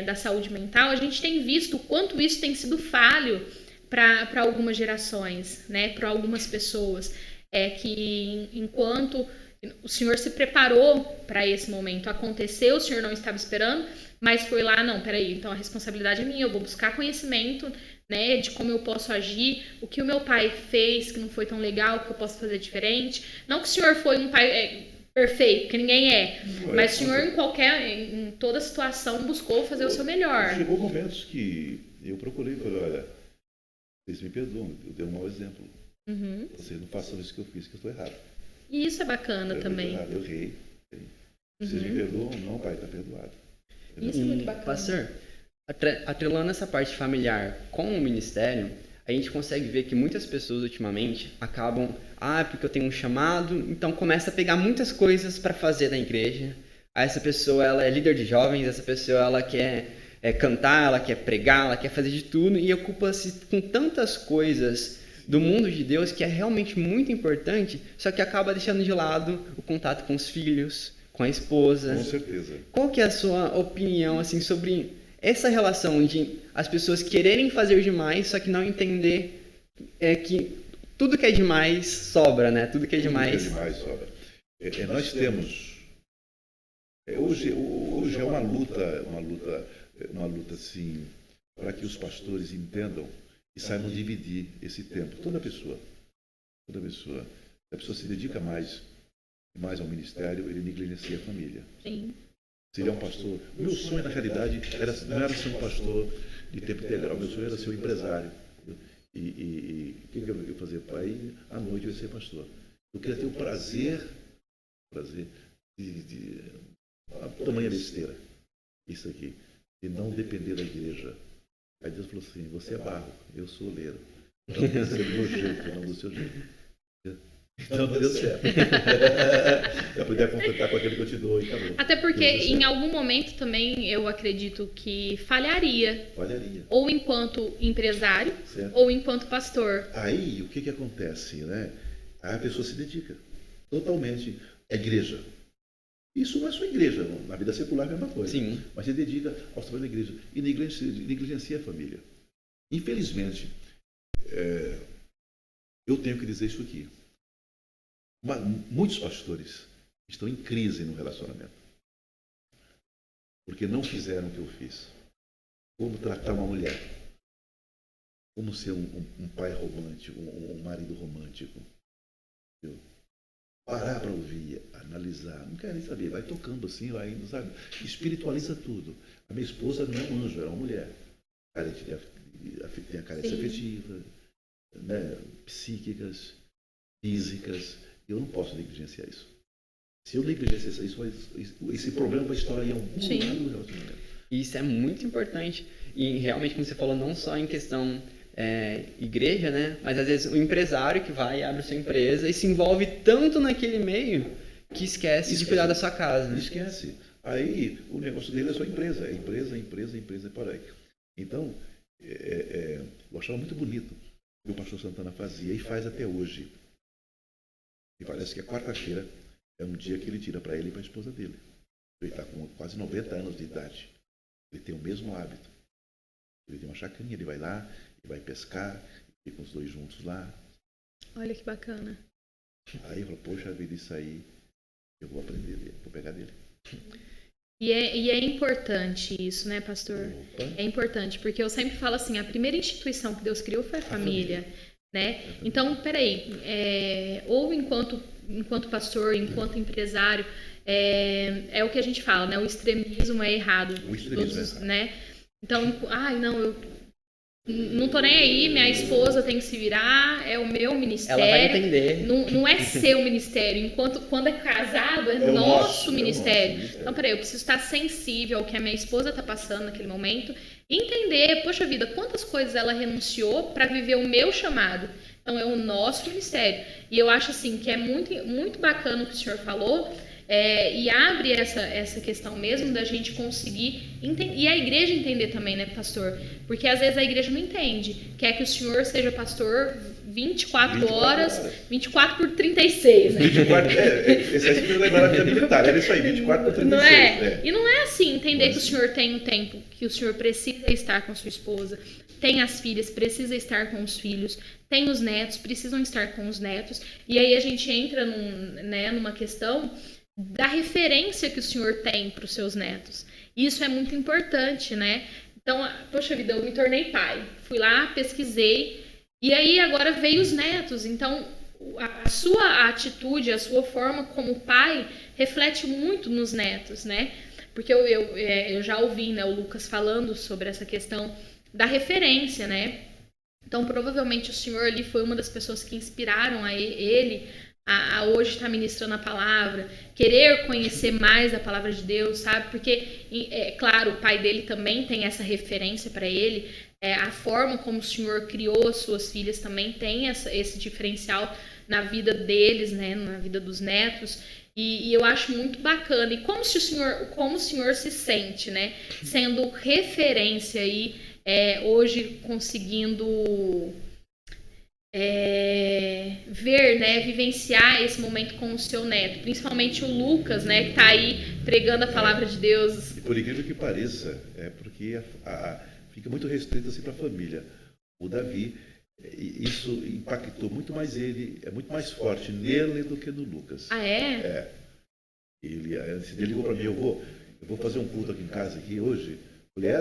da saúde mental, a gente tem visto o quanto isso tem sido falho para algumas gerações, né, para algumas pessoas. Que enquanto o Senhor se preparou para esse momento acontecer, o Senhor não estava esperando, mas foi lá, não, peraí, então a responsabilidade é minha, eu vou buscar conhecimento, né, de como eu posso agir, o que o meu pai fez que não foi tão legal, o que eu posso fazer diferente. Não que o Senhor foi um pai perfeito, que ninguém mas o Senhor em toda situação buscou fazer o seu melhor. Chegou momentos que eu procurei, falei, olha, vocês me perdoam, eu dei um mau exemplo. Vocês não façam isso que eu fiz, que eu estou errado. E isso é bacana também. Eu errei. Vocês me perdoam? Não, pai, está perdoado. Isso é muito bacana. Pastor, atrelando essa parte familiar com o ministério, a gente consegue ver que muitas pessoas ultimamente acabam, porque eu tenho um chamado, então começa a pegar muitas coisas para fazer na igreja. Essa pessoa, ela é líder de jovens, essa pessoa, ela quer cantar, ela quer pregar, ela quer fazer de tudo e ocupa-se com tantas coisas do mundo de Deus que é realmente muito importante, só que acaba deixando de lado o contato com os filhos, com a esposa. Com certeza. Qual que é a sua opinião assim, sobre essa relação de as pessoas quererem fazer demais, só que não entender que tudo que é demais sobra, né? Tudo que é demais... Tudo que é demais sobra. Nós temos... Hoje é uma luta assim, para que os pastores entendam e saibam dividir esse tempo. Toda pessoa, se a pessoa se dedica mais mais ao ministério, ele negligencia a família. Sim. Se ele é um pastor, o meu sonho na realidade não era ser um pastor de tempo integral, meu sonho era ser um empresário. E o que eu ia fazer? Aí, à noite, eu ia ser pastor. Eu queria ter o prazer de tamanha besteira, isso aqui, de não depender da igreja. Aí Deus falou assim, você é barro, eu sou oleiro. Então, tem que ser do meu jeito, não do seu jeito. Então não deu certo. Eu podia completar com aquele que eu te dou e acabou. Até porque em algum momento também eu acredito que falharia. Ou enquanto empresário, certo. Ou enquanto pastor. Aí o que acontece, né? Aí a pessoa se dedica totalmente à igreja. Isso não é só igreja, na vida secular é a mesma coisa. Sim. Mas se dedica aos trabalhos da igreja e negligencia a família. Infelizmente, eu tenho que dizer isso aqui. Muitos pastores estão em crise no relacionamento. Porque não fizeram o que eu fiz. Como tratar uma mulher. Como ser um pai romântico, um marido romântico. Parar para ouvir, analisar. Não quero nem saber. Vai tocando assim, vai indo, sabe? Espiritualiza tudo. A minha esposa não é um anjo, era uma mulher. Tem a carência afetiva, né? Psíquicas, físicas. Eu não posso negligenciar isso. Se eu negligenciar isso, esse problema vai estourar em algum lugar do relacionamento. Isso é muito importante. E realmente, como você falou, não só em questão igreja, né? Mas às vezes o empresário que vai e abre sua empresa e se envolve tanto naquele meio que esquece de cuidar da sua casa. Né? Esquece. Aí o negócio dele é só empresa. É empresa, por aí. Então, eu achava muito bonito o que o pastor Santana fazia e faz até hoje. E parece que a quarta-feira é um dia que ele tira para ele e para a esposa dele. Ele está com quase 90 anos de idade. Ele tem o mesmo hábito. Ele tem uma chacrinha, ele vai lá, ele vai pescar, fica os dois juntos lá. Olha que bacana. Aí eu falo, poxa vida, isso aí eu vou aprender dele, vou pegar dele. E é importante isso, né, pastor? Opa. É importante, porque eu sempre falo assim, a primeira instituição que Deus criou foi a família. Né? Então, peraí, ou enquanto pastor, enquanto empresário, é o que a gente fala, né? O extremismo é errado. O extremismo é errado. Né? Então, não, eu não tô nem aí, minha esposa tem que se virar, é o meu ministério. Ela vai entender. Não é seu ministério, quando é casado, é nosso ministério. Então, peraí, eu preciso estar sensível ao que a minha esposa está passando naquele momento. Entender, poxa vida, quantas coisas ela renunciou para viver o meu chamado. Então, é o nosso ministério. E eu acho assim que é muito, muito bacana o que o senhor falou, e abre essa questão mesmo da gente conseguir entender, e a igreja entender também, né, pastor? Porque às vezes a igreja não entende, quer que o senhor seja pastor 24 horas, 24 por 36, né? 24, esse aí você lembrar da vida militar, era isso aí, 24 por 36. Não é? E não é assim, entender que o senhor tem um tempo, que o senhor precisa estar com a sua esposa, tem as filhas, precisa estar com os filhos, tem os netos, precisam estar com os netos, e aí a gente entra numa questão da referência que o senhor tem para os seus netos. Isso é muito importante, né? Então, poxa vida, eu me tornei pai, fui lá, pesquisei, e aí agora veio os netos. Então, a sua atitude, a sua forma como pai reflete muito nos netos, né? Porque eu já ouvi, né, o Lucas falando sobre essa questão da referência, né? Então, provavelmente o senhor ali foi uma das pessoas que inspiraram a ele a hoje estar ministrando a palavra, querer conhecer mais a palavra de Deus, sabe? Porque, claro, o pai dele também tem essa referência para ele, a forma como o senhor criou as suas filhas também tem esse diferencial na vida deles, né? Na vida dos netos. E eu acho muito bacana. E como o senhor se sente, né? Sendo referência aí, hoje conseguindo ver, né, vivenciar esse momento com o seu neto, principalmente o Lucas, né, que está aí pregando a palavra de Deus. E por incrível que pareça, porque fica muito restrito assim para a família. O Davi, isso impactou muito mais ele, é muito mais forte nele do que no Lucas. Ah, é? Ele ligou para mim, eu vou fazer um culto aqui em casa aqui hoje. Eu falei,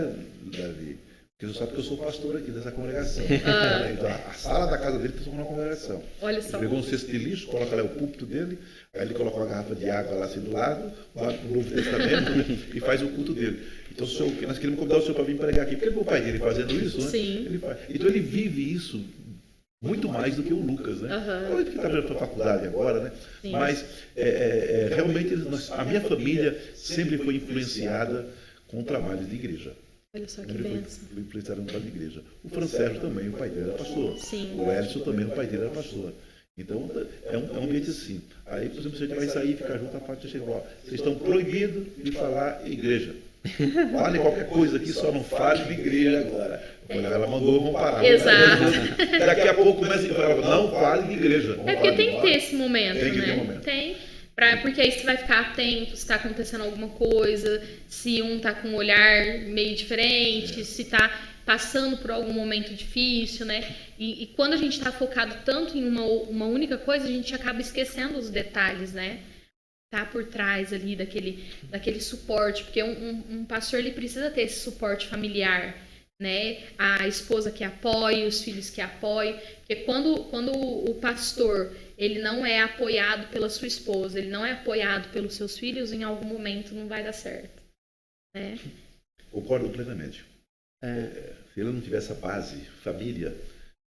Davi, Porque você sabe que eu sou pastor aqui dessa congregação. Então, a sala da casa dele está uma congregação. Olha só. Ele pegou um cesto de lixo, coloca lá o púlpito dele, aí ele coloca uma garrafa de água lá assim do lado, o Novo Testamento, e faz o culto dele. Então, nós queremos convidar o senhor para vir pregar aqui, porque o pai dele fazendo isso, né? Sim. Ele faz. Então, ele vive isso muito mais do que o Lucas, né? Ele está na faculdade agora, né? Sim. Mas, realmente, a minha família sempre foi influenciada com o trabalho de igreja. Olha só que Sempre bênção. foi influenciado no trabalho de igreja. O Fran Sérgio também, o pai dele era pastor. Sim. O Edson também, o pai dele era pastor. Então, é um ambiente assim. Aí, por exemplo, se a gente vai sair e ficar junto, a parte chega e fala, vocês estão proibidos de falar igreja. Fale qualquer coisa aqui, só não fale de igreja agora. Ela mandou, vamos parar. Exato. Daqui a pouco começa a falar, não fale de igreja. É porque tem que ter esse momento, Tem que né? ter um momento. Tem. Porque aí você vai ficar atento se está acontecendo alguma coisa, se um está com um olhar meio diferente, se está passando por algum momento difícil, né? E quando a gente está focado tanto em uma única coisa, a gente acaba esquecendo os detalhes, né? Tá por trás ali daquele suporte, porque um pastor ele precisa ter esse suporte familiar, né? A esposa que apoia, os filhos que apoiam, porque quando o pastor ele não é apoiado pela sua esposa, ele não é apoiado pelos seus filhos, em algum momento não vai dar certo, né? Concordo plenamente. Se ele não tiver essa base, família,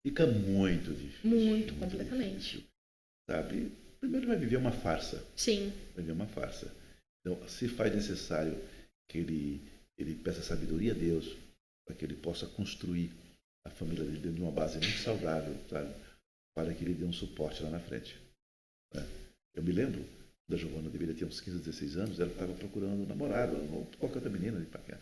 fica muito difícil. Muito, completamente. Difícil, sabe? Primeiro vai viver uma farsa. Sim. Vai viver uma farsa. Então, se faz necessário que ele peça sabedoria a Deus, para que ele possa construir a família dele dentro de uma base muito saudável, sabe? Para que ele dê um suporte lá na frente. Né? Eu me lembro da Giovana, deveria ter uns 15, 16 anos, ela estava procurando um namorado, ou qualquer outra menina de paquera.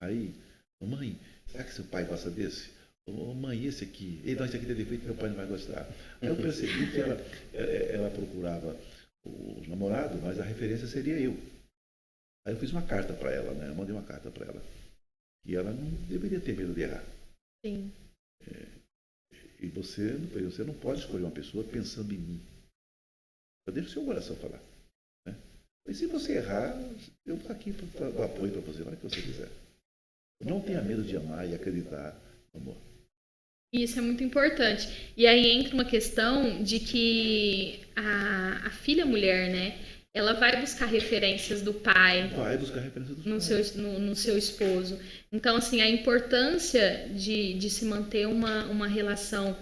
Aí, mãe, será que seu pai gosta desse? Mãe, esse aqui. Não, esse aqui tem defeito, meu pai não vai gostar. Aí eu percebi que ela procurava o namorado, mas a referência seria eu. Aí eu fiz uma carta para ela, né? Eu mandei uma carta para ela. E ela não deveria ter medo de errar. Sim. E você não pode escolher uma pessoa pensando em mim. Eu deixo o seu coração falar. Né? E se você errar, eu estou aqui para dar apoio para você, na hora que você quiser. Não tenha medo de amar e acreditar no amor. Isso é muito importante. E aí entra uma questão de que a filha mulher, né? Ela vai buscar referências do pai. Vai buscar referências do pai. No seu esposo. Então, assim, a importância de se manter uma relação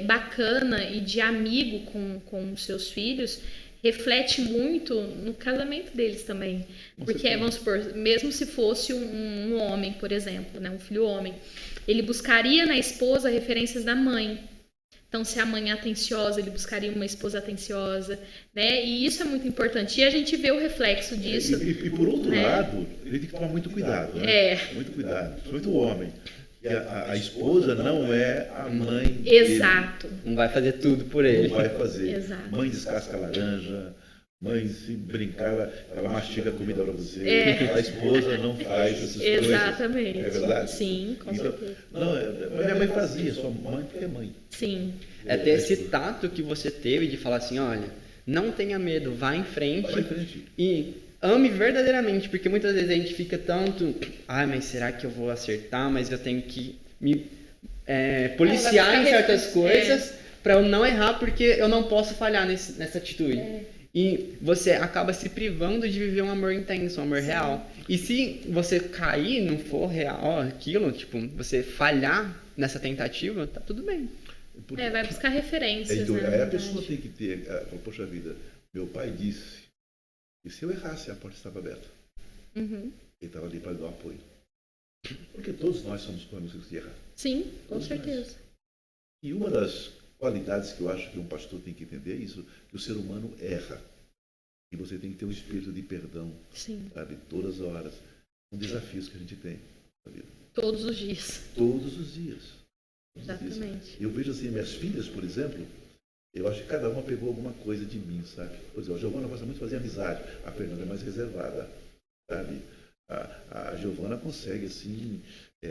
bacana e de amigo com os seus filhos reflete muito no casamento deles também. Porque, vamos supor, mesmo se fosse um homem, por exemplo, né, um filho homem, ele buscaria na esposa referências da mãe. Então, se a mãe é atenciosa, ele buscaria uma esposa atenciosa, né? E isso é muito importante. E a gente vê o reflexo disso. E por outro lado, ele tem que tomar muito cuidado, né? Muito cuidado, principalmente o homem. E a esposa não é a mãe Exato. Não vai fazer tudo por ele. Não vai fazer. Exato. Mãe descasca a laranja, mãe, se brincar, ela mastiga a comida para você. A esposa não faz essas coisas. Exatamente. É verdade? Sim, com certeza. Não, minha mãe fazia, sua mãe porque é mãe. Sim. É ter esse tato que você teve de falar assim, olha, não tenha medo, vá em frente. Vai em frente. E ame verdadeiramente, porque muitas vezes a gente fica tanto, mas será que eu vou acertar? Mas eu tenho que me policiar em certas coisas para eu não errar, porque eu não posso falhar nessa atitude. E você acaba se privando de viver um amor intenso, um amor real. E se você cair, não for real aquilo, tipo, você falhar nessa tentativa, tá tudo bem. Vai buscar referências, então, né? aí a pessoa tem que ter, poxa vida, meu pai disse que se eu errasse, a porta estava aberta. Uhum. Ele estava ali para dar um apoio. Porque todos nós somos planos de errar. Sim, com Todos certeza. nós. E uma das qualidades que eu acho que um pastor tem que entender é isso, que o ser humano erra. E você tem que ter um espírito de perdão, Sim. sabe? Todas as horas. São desafios que a gente tem na vida. Todos os dias. Todos os dias. Exatamente. Eu vejo assim, minhas filhas, por exemplo, eu acho que cada uma pegou alguma coisa de mim, sabe? Por exemplo, a Giovana gosta muito de fazer amizade, a Fernanda é mais reservada, sabe? A Giovana consegue, assim,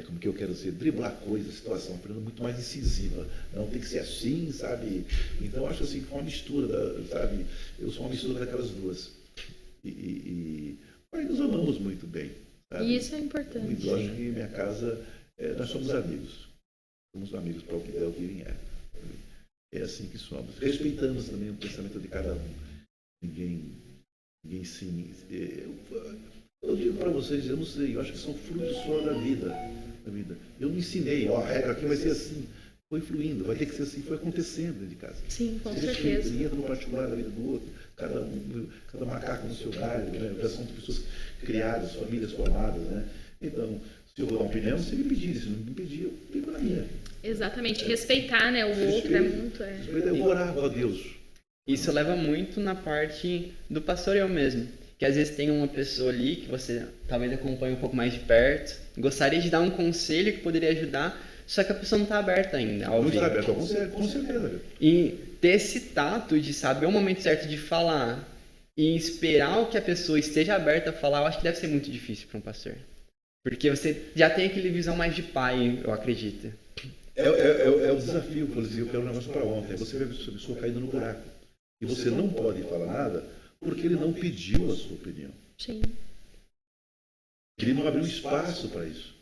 como que eu quero dizer, driblar coisas, situação, a Fernanda é muito mais incisiva, não tem que ser assim, sabe? Então eu acho assim, que foi uma mistura, sabe? Eu sou uma mistura daquelas duas. Mas nos amamos muito bem, sabe? E isso é importante. Eu acho que minha casa nós somos amigos. Somos amigos para o que der, o que vier. É assim que somos. Respeitamos também o pensamento de cada um. Ninguém sim. Eu digo para vocês, eu não sei, eu acho que são frutos só da vida. Eu não ensinei, a regra aqui vai ser assim. Foi fluindo, vai ter que ser assim, foi acontecendo dentro de casa. Sim, com Você certeza. entra no particular da vida do outro, cada macaco no seu galho, né? Já são pessoas criadas, famílias formadas, né? Então, se eu vou dar uma opinião, você me pedir, se não me pedir, eu fico na minha. Exatamente, respeitar, né, o outro é muito... Eu vou orar a Deus. Isso leva muito na parte do pastoreio mesmo. Que às vezes tem uma pessoa ali que você talvez acompanhe um pouco mais de perto, gostaria de dar um conselho que poderia ajudar, só que a pessoa não está aberta ainda. Não está aberta, com certeza. E ter esse tato de saber o momento certo de falar e esperar que a pessoa esteja aberta a falar, eu acho que deve ser muito difícil para um pastor. Porque você já tem aquele visão mais de pai, eu acredito. É o desafio, por exemplo, eu quero um negócio para ontem. Você vê a pessoa caindo no buraco. E você não pode falar nada porque ele não pediu a sua opinião. Sim. Ele não abriu espaço para isso.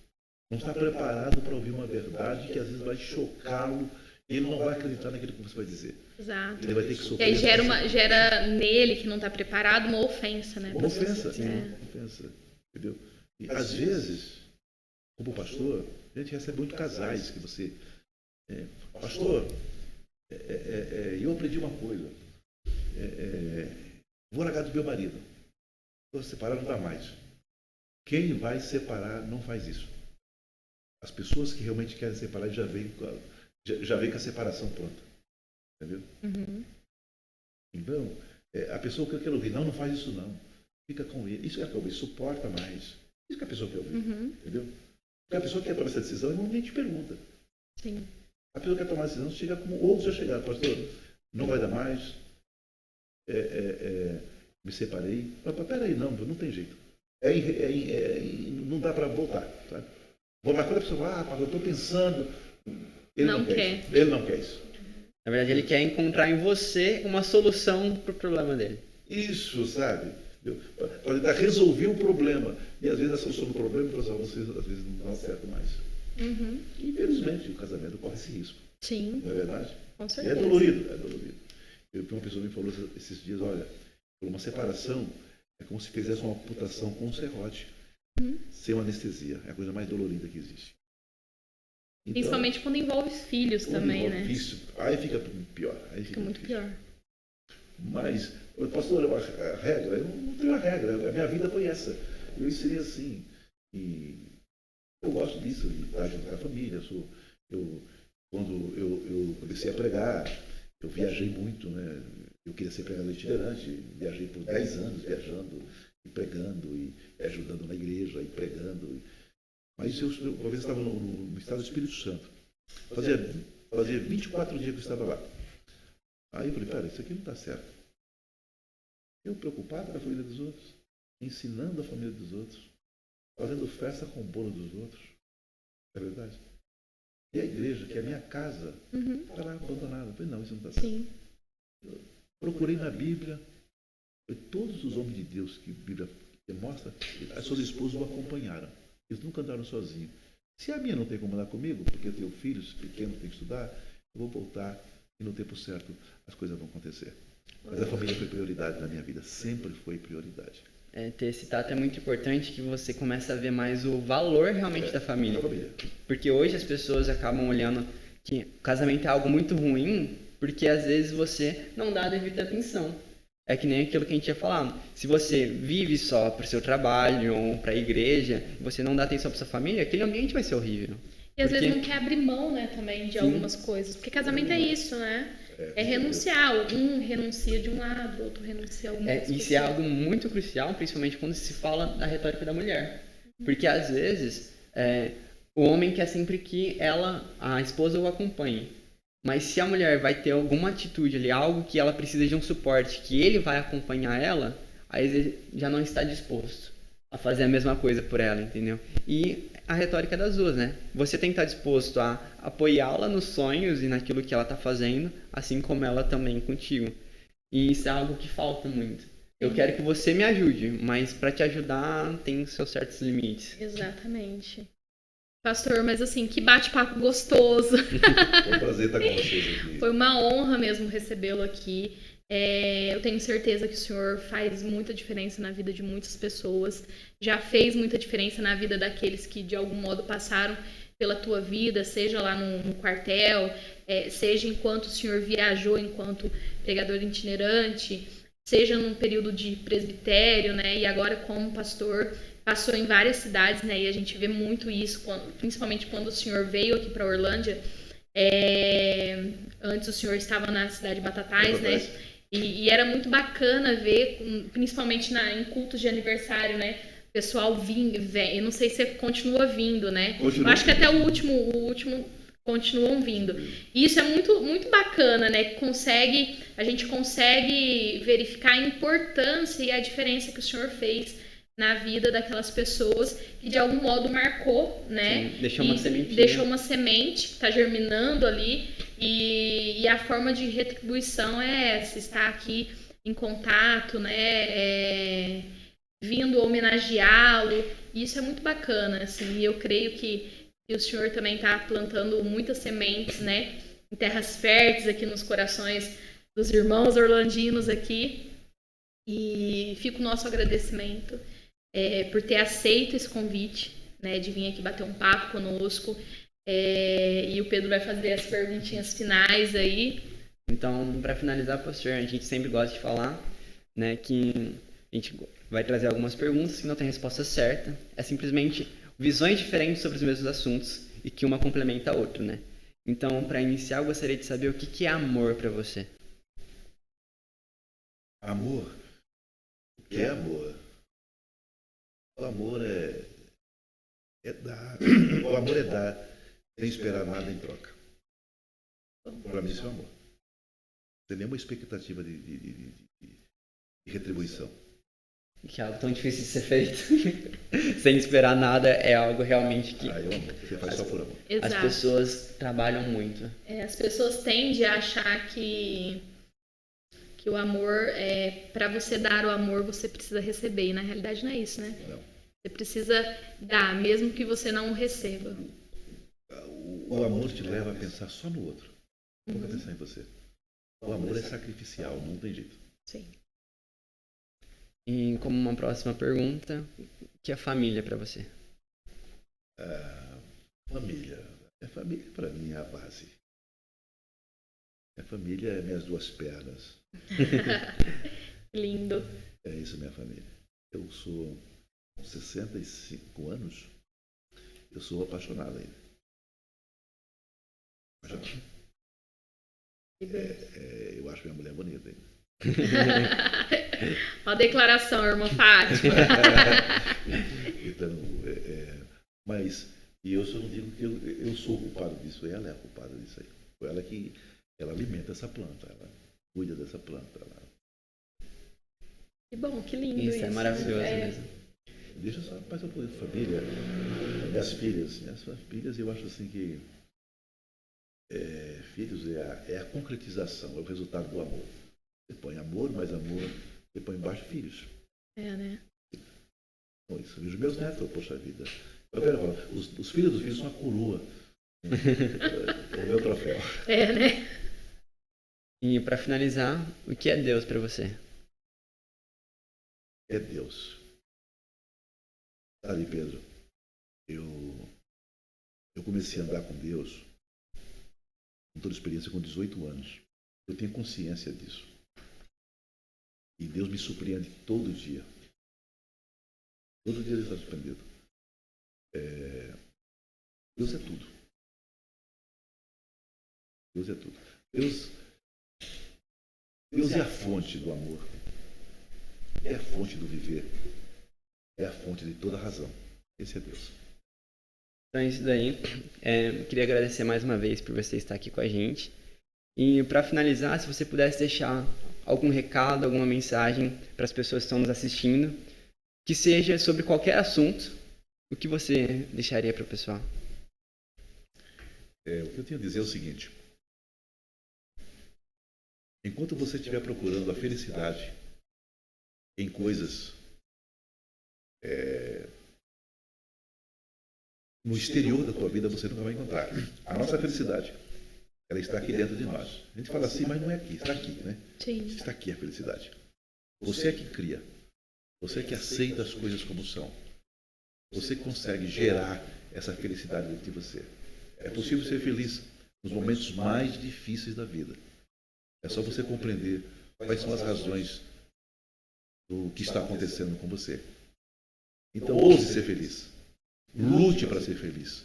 Não está preparado para ouvir uma verdade que às vezes vai chocá-lo e ele não vai acreditar naquilo que você vai dizer. Exato. Ele vai ter que E sofrer. aí gera nele, que não está preparado, uma ofensa, né? Uma ofensa, ofensa. Entendeu? E às vezes, como pastor, a gente recebe muito casais que você... pastor, eu aprendi uma coisa. Vou largar do meu marido. Vou separar, não dá mais. Quem vai separar não faz isso. As pessoas que realmente querem separar já vêm com a separação pronta. Entendeu? Uhum. Então, a pessoa que eu quero ouvir, não faz isso não. Fica com ele. Isso é que eu ouvir, suporta mais. Isso que a pessoa quer ouvir. Uhum. Entendeu? Porque a pessoa que quer tomar essa decisão, ninguém te pergunta. Sim. A pessoa que quer tomar essa decisão chega como outros já chegaram. Pastor, não vai dar mais. Me separei. Mas peraí, não tem jeito. Não dá para voltar. Sabe? Mas quando a pessoa fala, eu estou pensando, ele não quer isso. Ele não quer isso. Na verdade, ele quer encontrar em você uma solução para o problema dele. Isso, sabe? Pode tentar resolver o problema. E às vezes a solução do problema, pessoal, vocês às vezes não dá certo mais. Uhum. Infelizmente, o casamento corre esse risco. Sim. Não é verdade? Com E certeza. é dolorido. Uma pessoa me falou esses dias, olha, uma separação é como se fizesse uma amputação com um serrote. Sem uma anestesia. É a coisa mais dolorida que existe. Então, principalmente quando envolve filhos também, né? Isso. Aí fica pior. Fica muito pior. Mas, pastor, a regra, eu não tenho a regra. A minha vida foi essa. Eu ensinei assim. E eu gosto disso, de estar junto com a família. Quando eu comecei a pregar, eu viajei muito, né? Eu queria ser pregador itinerante. Viajei por 10 anos, viajando e pregando e ajudando na igreja e pregando. Mas uma vez eu estava no estado do Espírito Santo. Fazia 24 dias que eu estava lá. Aí eu falei, cara, isso aqui não está certo. Eu preocupado com a família dos outros, ensinando a família dos outros, fazendo festa com o bolo dos outros. É verdade? E a igreja, que é a minha casa, está lá abandonada. Eu falei, não, isso não está certo. Sim. Eu procurei na Bíblia, todos os homens de Deus que a Bíblia mostra, as suas esposas o acompanharam. Eles nunca andaram sozinhos. Se a minha não tem como andar comigo, porque eu tenho filhos pequenos, tenho que estudar, eu vou voltar e no tempo certo as coisas vão acontecer. Mas a família foi prioridade na minha vida, sempre foi prioridade. Ter esse tato é muito importante, que você começa a ver mais o valor realmente da família. Porque hoje as pessoas acabam olhando que o casamento é algo muito ruim, porque às vezes você não dá a devida atenção. É que nem aquilo que a gente ia falar. Se você vive só para o seu trabalho ou para a igreja, você não dá atenção para sua família, aquele ambiente vai ser horrível. E às vezes não quer abrir mão, né, também de algumas coisas. Porque casamento é isso, né? É renunciar. Um renuncia de um lado, o outro renuncia a alguma coisa. Isso é algo muito crucial, principalmente quando se fala da retórica da mulher. Porque às vezes o homem quer sempre que a esposa o acompanhe. Mas se a mulher vai ter alguma atitude ali, algo que ela precisa de um suporte, que ele vai acompanhar ela, aí ele já não está disposto a fazer a mesma coisa por ela, entendeu? E a retórica das duas, né? Você tem que estar disposto a apoiá-la nos sonhos e naquilo que ela está fazendo, assim como ela também contigo. E isso é algo que falta muito. Eu quero que você me ajude, mas para te ajudar tem seus certos limites. Exatamente. Pastor, mas assim, que bate-papo gostoso. Foi um prazer estar com vocês aqui. Foi uma honra mesmo recebê-lo aqui. Eu tenho certeza que o senhor faz muita diferença na vida de muitas pessoas. Já fez muita diferença na vida daqueles que de algum modo passaram pela tua vida, seja lá no quartel, seja enquanto o senhor viajou enquanto pregador itinerante, seja num período de presbitério, né? E agora como pastor, passou em várias cidades, né? E a gente vê muito isso, principalmente quando o senhor veio aqui para Orlândia. Antes o senhor estava na cidade de Batatais, né? E era muito bacana ver, principalmente em cultos de aniversário, né? O pessoal vinha, eu não sei se continua vindo, né? Eu acho que até o último continuam vindo. E isso é muito, muito bacana, né? A gente consegue verificar a importância e a diferença que o senhor fez na vida daquelas pessoas que de algum modo marcou, né? Sim, deixou uma sementinha. Deixou uma semente que está germinando ali e a forma de retribuição é essa, estar aqui em contato, né? Vindo homenageá-lo. Isso é muito bacana, assim. E eu creio que o senhor também está plantando muitas sementes, né? Em terras férteis aqui nos corações dos irmãos orlandinos aqui. E fica o nosso agradecimento por ter aceito esse convite, né, de vir aqui bater um papo conosco. E o Pedro vai fazer as perguntinhas finais aí. Então, para finalizar, pastor, a gente sempre gosta de falar, né, que a gente vai trazer algumas perguntas que não tem resposta certa. É simplesmente visões diferentes sobre os mesmos assuntos e que uma complementa a outra, né? Então, para iniciar, eu gostaria de saber o que é amor para você. Amor? O que é amor? O amor é dar. O amor é dar sem esperar nada em troca. Para mim, isso é amor. Não tem nenhuma expectativa de retribuição. Que é algo tão difícil de ser feito. Sem esperar nada é algo realmente que... É o amor. Você faz só por amor. Exato. As pessoas trabalham muito. As pessoas tendem a achar que o amor, para você dar o amor, você precisa receber. E na realidade não é isso, né? Não. Você precisa dar, mesmo que você não receba. O amor te leva a pensar só no outro. Nunca pensar em você. O amor é sacrificial, não tem jeito. Sim. E como uma próxima pergunta, o que é família para você? Família. A família para mim é a base. A família é minhas duas pernas. Lindo. É isso, minha família. Eu sou com 65 anos, eu sou apaixonado ainda. Eu acho minha mulher bonita ainda. Olha a declaração, irmã Fátima. Então, mas eu só não digo que eu sou culpado disso, ela é a culpada disso aí. Foi ela que alimenta essa planta, ela cuida dessa planta. Que bom, que lindo isso. Isso é maravilhoso mesmo. Deixa eu só passar por família. Minhas filhas, eu acho assim que filhos é a concretização, é o resultado do amor. Você põe amor, mais amor, você põe embaixo filhos. Né? Então, isso. E os meus netos, poxa vida. Eu quero falar, os filhos dos filhos são uma coroa. É o meu troféu. Né? E para finalizar, o que é Deus para você? É Deus. Sabe, Pedro, eu comecei a andar com Deus, com toda experiência, com 18 anos. Eu tenho consciência disso. E Deus me surpreende todo dia. Todo dia Ele está surpreendido. Deus é tudo. Deus é tudo. Deus é a fonte do amor. É a fonte do viver. É a fonte de toda a razão. Esse é Deus. Então é isso daí. Queria agradecer mais uma vez por você estar aqui com a gente. E para finalizar, se você pudesse deixar algum recado, alguma mensagem para as pessoas que estão nos assistindo, que seja sobre qualquer assunto, o que você deixaria para o pessoal? O que eu tenho a dizer é o seguinte. Enquanto você estiver procurando a felicidade em coisas no exterior da tua vida você nunca vai encontrar. A nossa felicidade, ela está aqui dentro de nós. A gente fala assim, mas não é aqui, está aqui, né? Sim. Está aqui a felicidade. Você é que cria. Você é que aceita as coisas como são. Você consegue gerar essa felicidade dentro de você. É possível ser feliz nos momentos mais difíceis da vida. É só você compreender quais são as razões do que está acontecendo com você. Então, ouse ser feliz. Lute para ser feliz.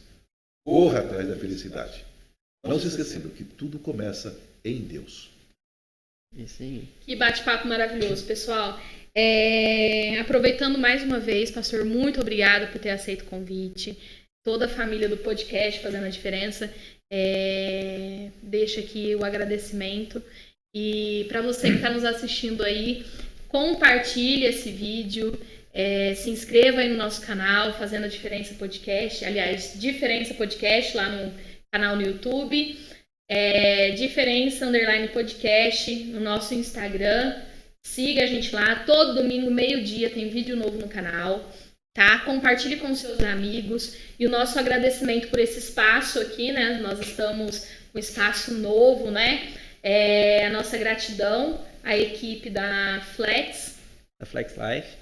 Corra atrás da felicidade. Não se esquecendo que tudo começa em Deus. Isso aí. Que bate-papo maravilhoso, pessoal. Aproveitando mais uma vez, pastor, muito obrigada por ter aceito o convite. Toda a família do podcast Fazendo a Diferença. Deixa aqui o agradecimento. E para você que está nos assistindo aí, compartilhe esse vídeo. Se inscreva aí no nosso canal, Fazendo a Diferença Podcast. Aliás, Diferença Podcast lá no canal no YouTube. Diferença_podcast no nosso Instagram. Siga a gente lá. Todo domingo, meio-dia, tem vídeo novo no canal. Tá? Compartilhe com seus amigos. E o nosso agradecimento por esse espaço aqui, né? Nós estamos com um espaço novo, né? A nossa gratidão à equipe da Flex. Da Flex Life.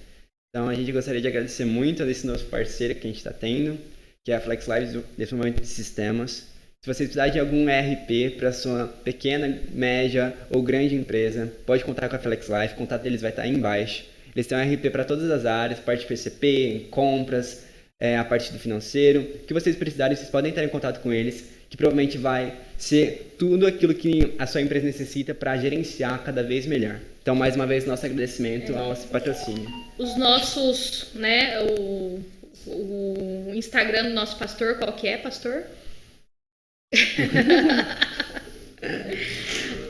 Então a gente gostaria de agradecer muito a esse nosso parceiro que a gente está tendo, que é a Flex Life, desenvolvimento de sistemas. Se você precisar de algum ERP para sua pequena, média ou grande empresa, pode contar com a Flex Life, o contato deles vai estar aí embaixo. Eles têm um ERP para todas as áreas, parte de PCP, compras, a parte do financeiro. O que vocês precisarem, vocês podem entrar em contato com eles, que provavelmente vai ser tudo aquilo que a sua empresa necessita para gerenciar cada vez melhor. Então, mais uma vez, nosso agradecimento ao nosso patrocínio. Os nossos, né, o Instagram do nosso pastor, qual que é, pastor?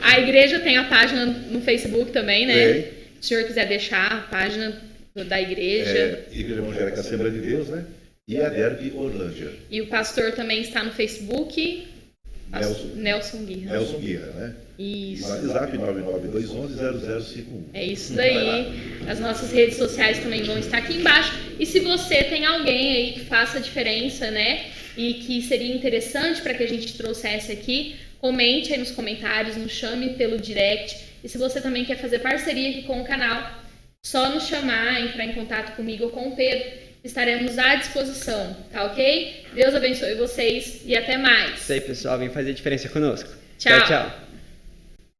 A igreja tem a página no Facebook também, né? Se o senhor quiser deixar a página da igreja. Igreja Evangélica Assembleia de Deus, né? E a Derby Orlândia. E o pastor também está no Facebook. Nelson Guirra. Nelson Guirra, né? Isso. E no WhatsApp 99211-0051. É isso daí. As nossas redes sociais também vão estar aqui embaixo. E se você tem alguém aí que faça a diferença, né? E que seria interessante para que a gente trouxesse aqui, comente aí nos comentários, nos chame pelo direct. E se você também quer fazer parceria aqui com o canal, só nos chamar, entrar em contato comigo ou com o Pedro. Estaremos à disposição, tá ok? Deus abençoe vocês e até mais. Isso aí, pessoal. Vem fazer diferença conosco. Tchau, tchau.